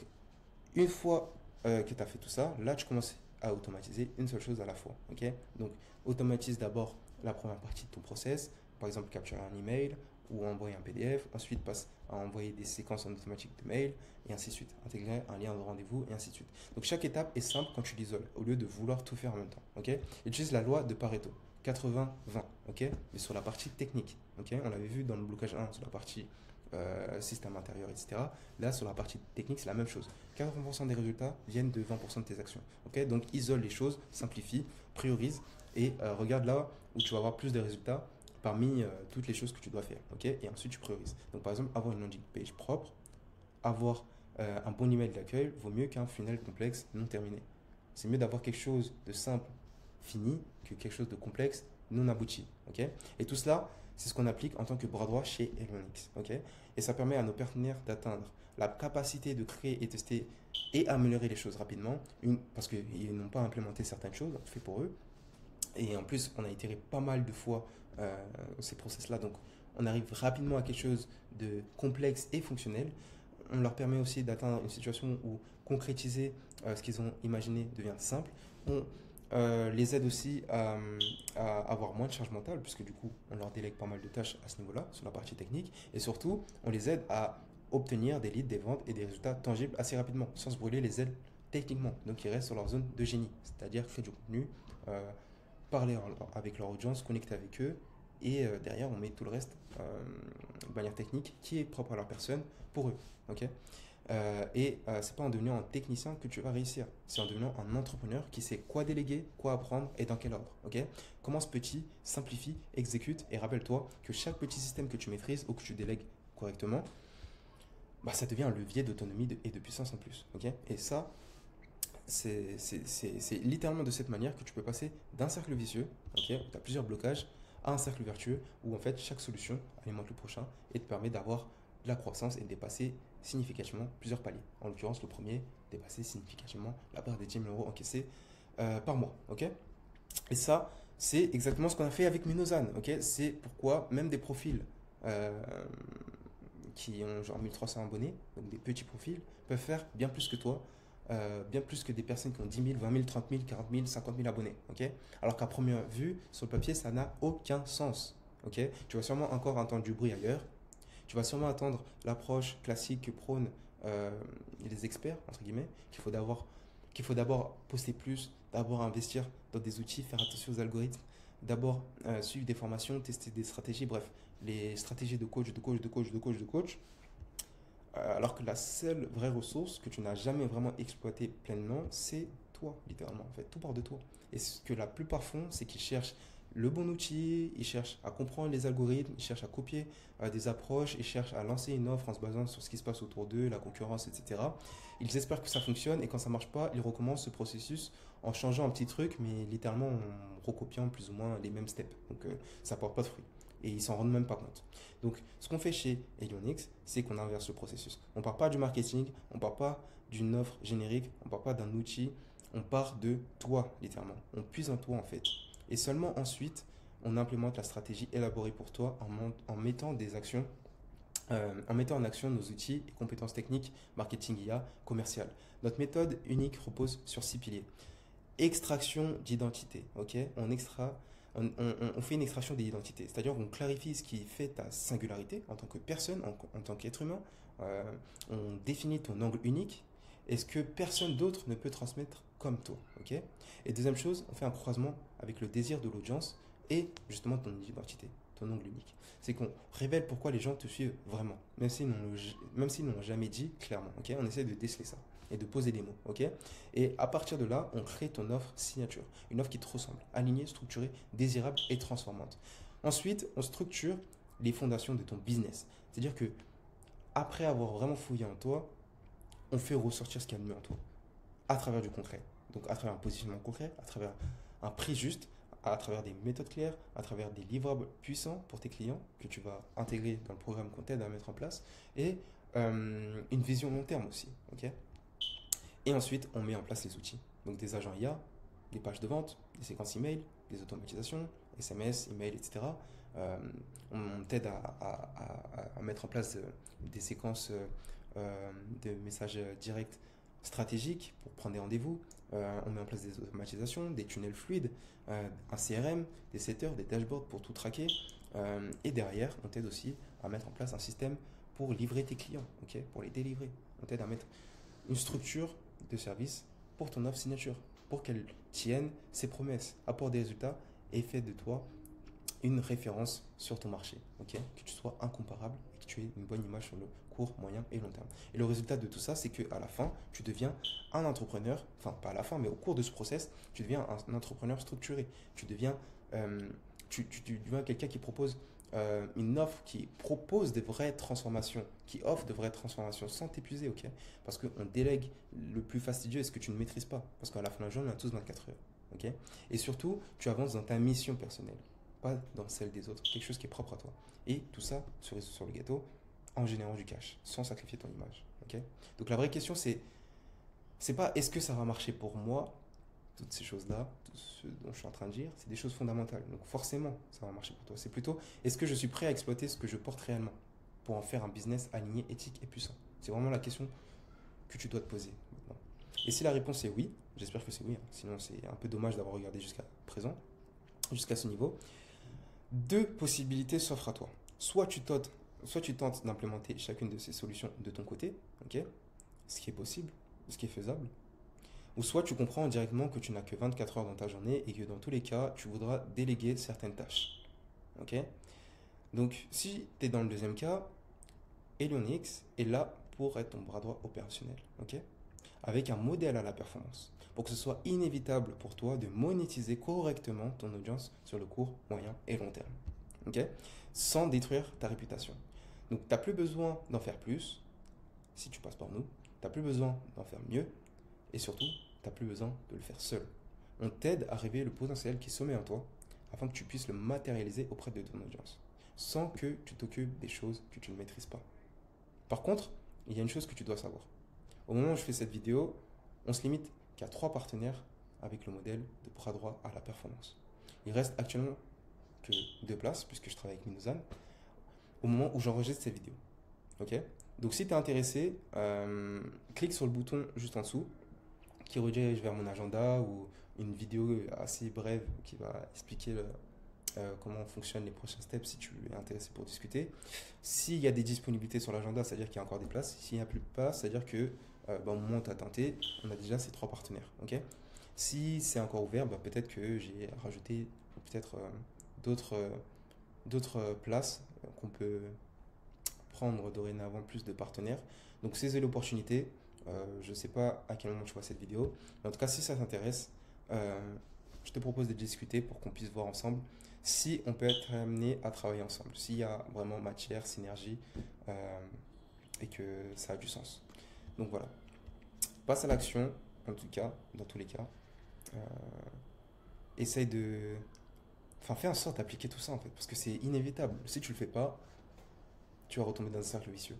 une fois que tu as fait tout ça, là, tu commences à automatiser une seule chose à la fois. Ok. Donc, automatise d'abord la première partie de ton process, par exemple, capturer un email ou envoyer un PDF, ensuite passe à envoyer des séquences en automatique de mail, et ainsi de suite. Intégrer un lien de rendez-vous, et ainsi de suite. Donc chaque étape est simple quand tu l'isoles, au lieu de vouloir tout faire en même temps. Ok. Utilise la loi de Pareto, 80-20, ok, mais sur la partie technique. Ok. On l'avait vu dans le blocage 1, sur la partie système intérieur, etc. Là, sur la partie technique, c'est la même chose. 80% des résultats viennent de 20% de tes actions. Ok. Donc isole les choses, simplifie, priorise, et regarde là où tu vas avoir plus de résultats parmi toutes les choses que tu dois faire. Ok. Et ensuite, tu priorises. Donc par exemple, avoir une landing page propre, avoir un bon email d'accueil vaut mieux qu'un funnel complexe non terminé. C'est mieux d'avoir quelque chose de simple, fini, que quelque chose de complexe, non abouti. Ok. Et tout cela, c'est ce qu'on applique en tant que bras droit chez Elonix. Ok. Et ça permet à nos partenaires d'atteindre la capacité de créer et tester et améliorer les choses rapidement, parce qu'ils n'ont pas implémenté certaines choses, on fait pour eux. Et en plus, on a itéré pas mal de fois ces process-là, donc on arrive rapidement à quelque chose de complexe et fonctionnel. On leur permet aussi d'atteindre une situation où concrétiser ce qu'ils ont imaginé devient simple. On les aide aussi à avoir moins de charge mentale, puisque du coup, on leur délègue pas mal de tâches à ce niveau-là, sur la partie technique. Et surtout, on les aide à obtenir des leads, des ventes et des résultats tangibles assez rapidement, sans se brûler les ailes techniquement. Donc, ils restent sur leur zone de génie, c'est-à-dire créer du contenu, parler avec leur audience, connecter avec eux. Et derrière, on met tout le reste de manière technique qui est propre à leur personne pour eux. Ok. C'est pas en devenant un technicien que tu vas réussir. C'est en devenant un entrepreneur qui sait quoi déléguer, quoi apprendre et dans quel ordre. Ok. Commence petit, simplifie, exécute et rappelle-toi que chaque petit système que tu maîtrises ou que tu délègues correctement, bah, ça devient un levier d'autonomie et de puissance en plus. Ok. Et ça, C'est littéralement de cette manière que tu peux passer d'un cercle vicieux, ok, où tu as plusieurs blocages, à un cercle vertueux où en fait chaque solution alimente le prochain et te permet d'avoir de la croissance et de dépasser significativement plusieurs paliers. En l'occurrence, le premier, dépasser significativement la barre des 10 000 euros encaissés par mois, ok. Et ça, c'est exactement ce qu'on a fait avec Minozan, ok. C'est pourquoi même des profils euh, qui ont genre 1300 abonnés, donc des petits profils, peuvent faire bien plus que toi, bien plus que des personnes qui ont 10 000, 20 000, 30 000, 40 000, 50 000 abonnés. Ok. Alors qu'à première vue, sur le papier, ça n'a aucun sens. Ok. Tu vas sûrement encore entendre du bruit ailleurs. Tu vas sûrement attendre l'approche classique que prônent les experts, entre guillemets, qu'il faut d'abord poster plus, d'abord investir dans des outils, faire attention aux algorithmes, d'abord suivre des formations, tester des stratégies, bref, les stratégies de coach, de coach, de coach, de coach, de coach. Alors que la seule vraie ressource que tu n'as jamais vraiment exploitée pleinement, c'est toi, littéralement. En fait, tout part de toi. Et ce que la plupart font, c'est qu'ils cherchent le bon outil, ils cherchent à comprendre les algorithmes, ils cherchent à copier des approches, ils cherchent à lancer une offre en se basant sur ce qui se passe autour d'eux, la concurrence, etc. Ils espèrent que ça fonctionne et quand ça ne marche pas, ils recommencent ce processus en changeant un petit truc, mais littéralement en recopiant plus ou moins les mêmes steps. Donc ça ne porte pas de fruits. Et ils s'en rendent même pas compte. Donc, ce qu'on fait chez Elionix, c'est qu'on inverse le processus. On ne part pas du marketing, on ne part pas d'une offre générique, on ne part pas d'un outil, on part de toi, littéralement. On puise en toi, en fait. Et seulement ensuite, on implémente la stratégie élaborée pour toi en mettant des actions, en mettant en action nos outils et compétences techniques, marketing IA, commercial. Notre méthode unique repose sur 6 piliers. Extraction d'identité, ok. On fait une extraction des identités, c'est-à-dire qu'on clarifie ce qui fait ta singularité en tant que personne, en tant qu'être humain. Euh, on définit ton angle unique et ce que personne d'autre ne peut transmettre comme toi, ok. Et deuxième chose, on fait un croisement avec le désir de l'audience et justement ton identité, ton angle unique. C'est qu'on révèle pourquoi les gens te suivent vraiment, même s'ils n'ont jamais dit clairement, ok. On essaie de déceler ça et de poser des mots, ok. Et à partir de là, on crée ton offre signature, une offre qui te ressemble, alignée, structurée, désirable et transformante. Ensuite, on structure les fondations de ton business. C'est-à-dire que après avoir vraiment fouillé en toi, on fait ressortir ce qu'il y a de mieux en toi, à travers du concret. Donc à travers un positionnement concret, à travers un prix juste, à travers des méthodes claires, à travers des livrables puissants pour tes clients que tu vas intégrer dans le programme qu'on t'aide à mettre en place, et une vision long terme aussi, ok. Et ensuite, on met en place les outils. Donc des agents IA, des pages de vente, des séquences email, des automatisations, SMS, email, etc. Euh, on t'aide à mettre en place des séquences de messages directs stratégiques pour prendre des rendez-vous. On met en place des automatisations, des tunnels fluides, un CRM, des setters, des dashboards pour tout traquer. Et derrière, on t'aide aussi à mettre en place un système pour livrer tes clients, ok, pour les délivrer. On t'aide à mettre une structure de service pour ton offre signature, pour qu'elle tienne ses promesses, apporte des résultats et fait de toi une référence sur ton marché, ok, que tu sois incomparable et que tu aies une bonne image sur le court, moyen et long terme. Et le résultat de tout ça, c'est qu'à la fin, tu deviens un entrepreneur, enfin pas à la fin, mais au cours de ce process, tu deviens un entrepreneur structuré. Tu deviens, tu deviens quelqu'un qui propose une offre qui propose des vraies transformations, qui offre de vraies transformations sans t'épuiser, ok. Parce qu'on délègue le plus fastidieux et ce que tu ne maîtrises pas. Parce qu'à la fin de la journée, on a tous 24 heures, ok. Et surtout, tu avances dans ta mission personnelle, pas dans celle des autres, quelque chose qui est propre à toi. Et tout ça, cerise sur le gâteau, en générant du cash, sans sacrifier ton image, ok. Donc la vraie question, c'est pas est-ce que ça va marcher pour moi, toutes ces choses-là, tout ce dont je suis en train de dire, c'est des choses fondamentales. Donc forcément, ça va marcher pour toi. C'est plutôt, est-ce que je suis prêt à exploiter ce que je porte réellement pour en faire un business aligné, éthique et puissant? C'est vraiment la question que tu dois te poser maintenant. Et si la réponse est oui, j'espère que c'est oui, hein, sinon c'est un peu dommage d'avoir regardé jusqu'à présent, jusqu'à ce niveau, deux possibilités s'offrent à toi. Soit tu tentes d'implémenter chacune de ces solutions de ton côté, ok, ce qui est possible, ce qui est faisable, ou soit tu comprends directement que tu n'as que 24 heures dans ta journée et que dans tous les cas, tu voudras déléguer certaines tâches. Ok. Donc, si tu es dans le deuxième cas, Elionix est là pour être ton bras droit opérationnel. Ok. Avec un modèle à la performance. Pour que ce soit inévitable pour toi de monétiser correctement ton audience sur le court, moyen et long terme. Ok. Sans détruire ta réputation. Donc, tu n'as plus besoin d'en faire plus si tu passes par nous. Tu n'as plus besoin d'en faire mieux. Et surtout, tu tu n'as plus besoin de le faire seul. On t'aide à révéler le potentiel qui sommeille en toi afin que tu puisses le matérialiser auprès de ton audience, sans que tu t'occupes des choses que tu ne maîtrises pas. Par contre, il y a une chose que tu dois savoir. Au moment où je fais cette vidéo, on se limite qu'à 3 partenaires avec le modèle de bras droit à la performance. Il reste actuellement que 2 places, puisque je travaille avec Minozan, au moment où j'enregistre cette vidéo. Ok. Donc si tu es intéressé, clique sur le bouton juste en dessous qui redirige vers mon agenda ou une vidéo assez brève qui va expliquer comment fonctionnent les prochains steps si tu es intéressé pour discuter. S'il y a des disponibilités sur l'agenda, c'est-à-dire qu'il y a encore des places. S'il n'y a plus de places, c'est-à-dire que au moment où tu as tenté, on a déjà ces 3 partenaires. Ok. Si c'est encore ouvert, peut-être que j'ai rajouté peut-être d'autres places qu'on peut prendre dorénavant plus de partenaires. Donc saisissez l'opportunité. Je ne sais pas à quel moment tu vois cette vidéo. Mais en tout cas, si ça t'intéresse, je te propose de discuter pour qu'on puisse voir ensemble si on peut être amené à travailler ensemble. S'il y a vraiment matière, synergie et que ça a du sens. Donc voilà. Passe à l'action, en tout cas, dans tous les cas. Euh, essaye de... Enfin, fais en sorte d'appliquer tout ça en fait, parce que c'est inévitable. Si tu le fais pas, tu vas retomber dans un cercle vicieux.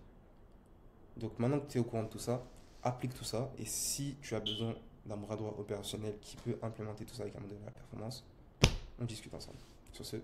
Donc maintenant que tu es au courant de tout ça, applique tout ça. Et si tu as besoin d'un bras droit opérationnel qui peut implémenter tout ça avec un modèle de la performance, on discute ensemble. Sur ce,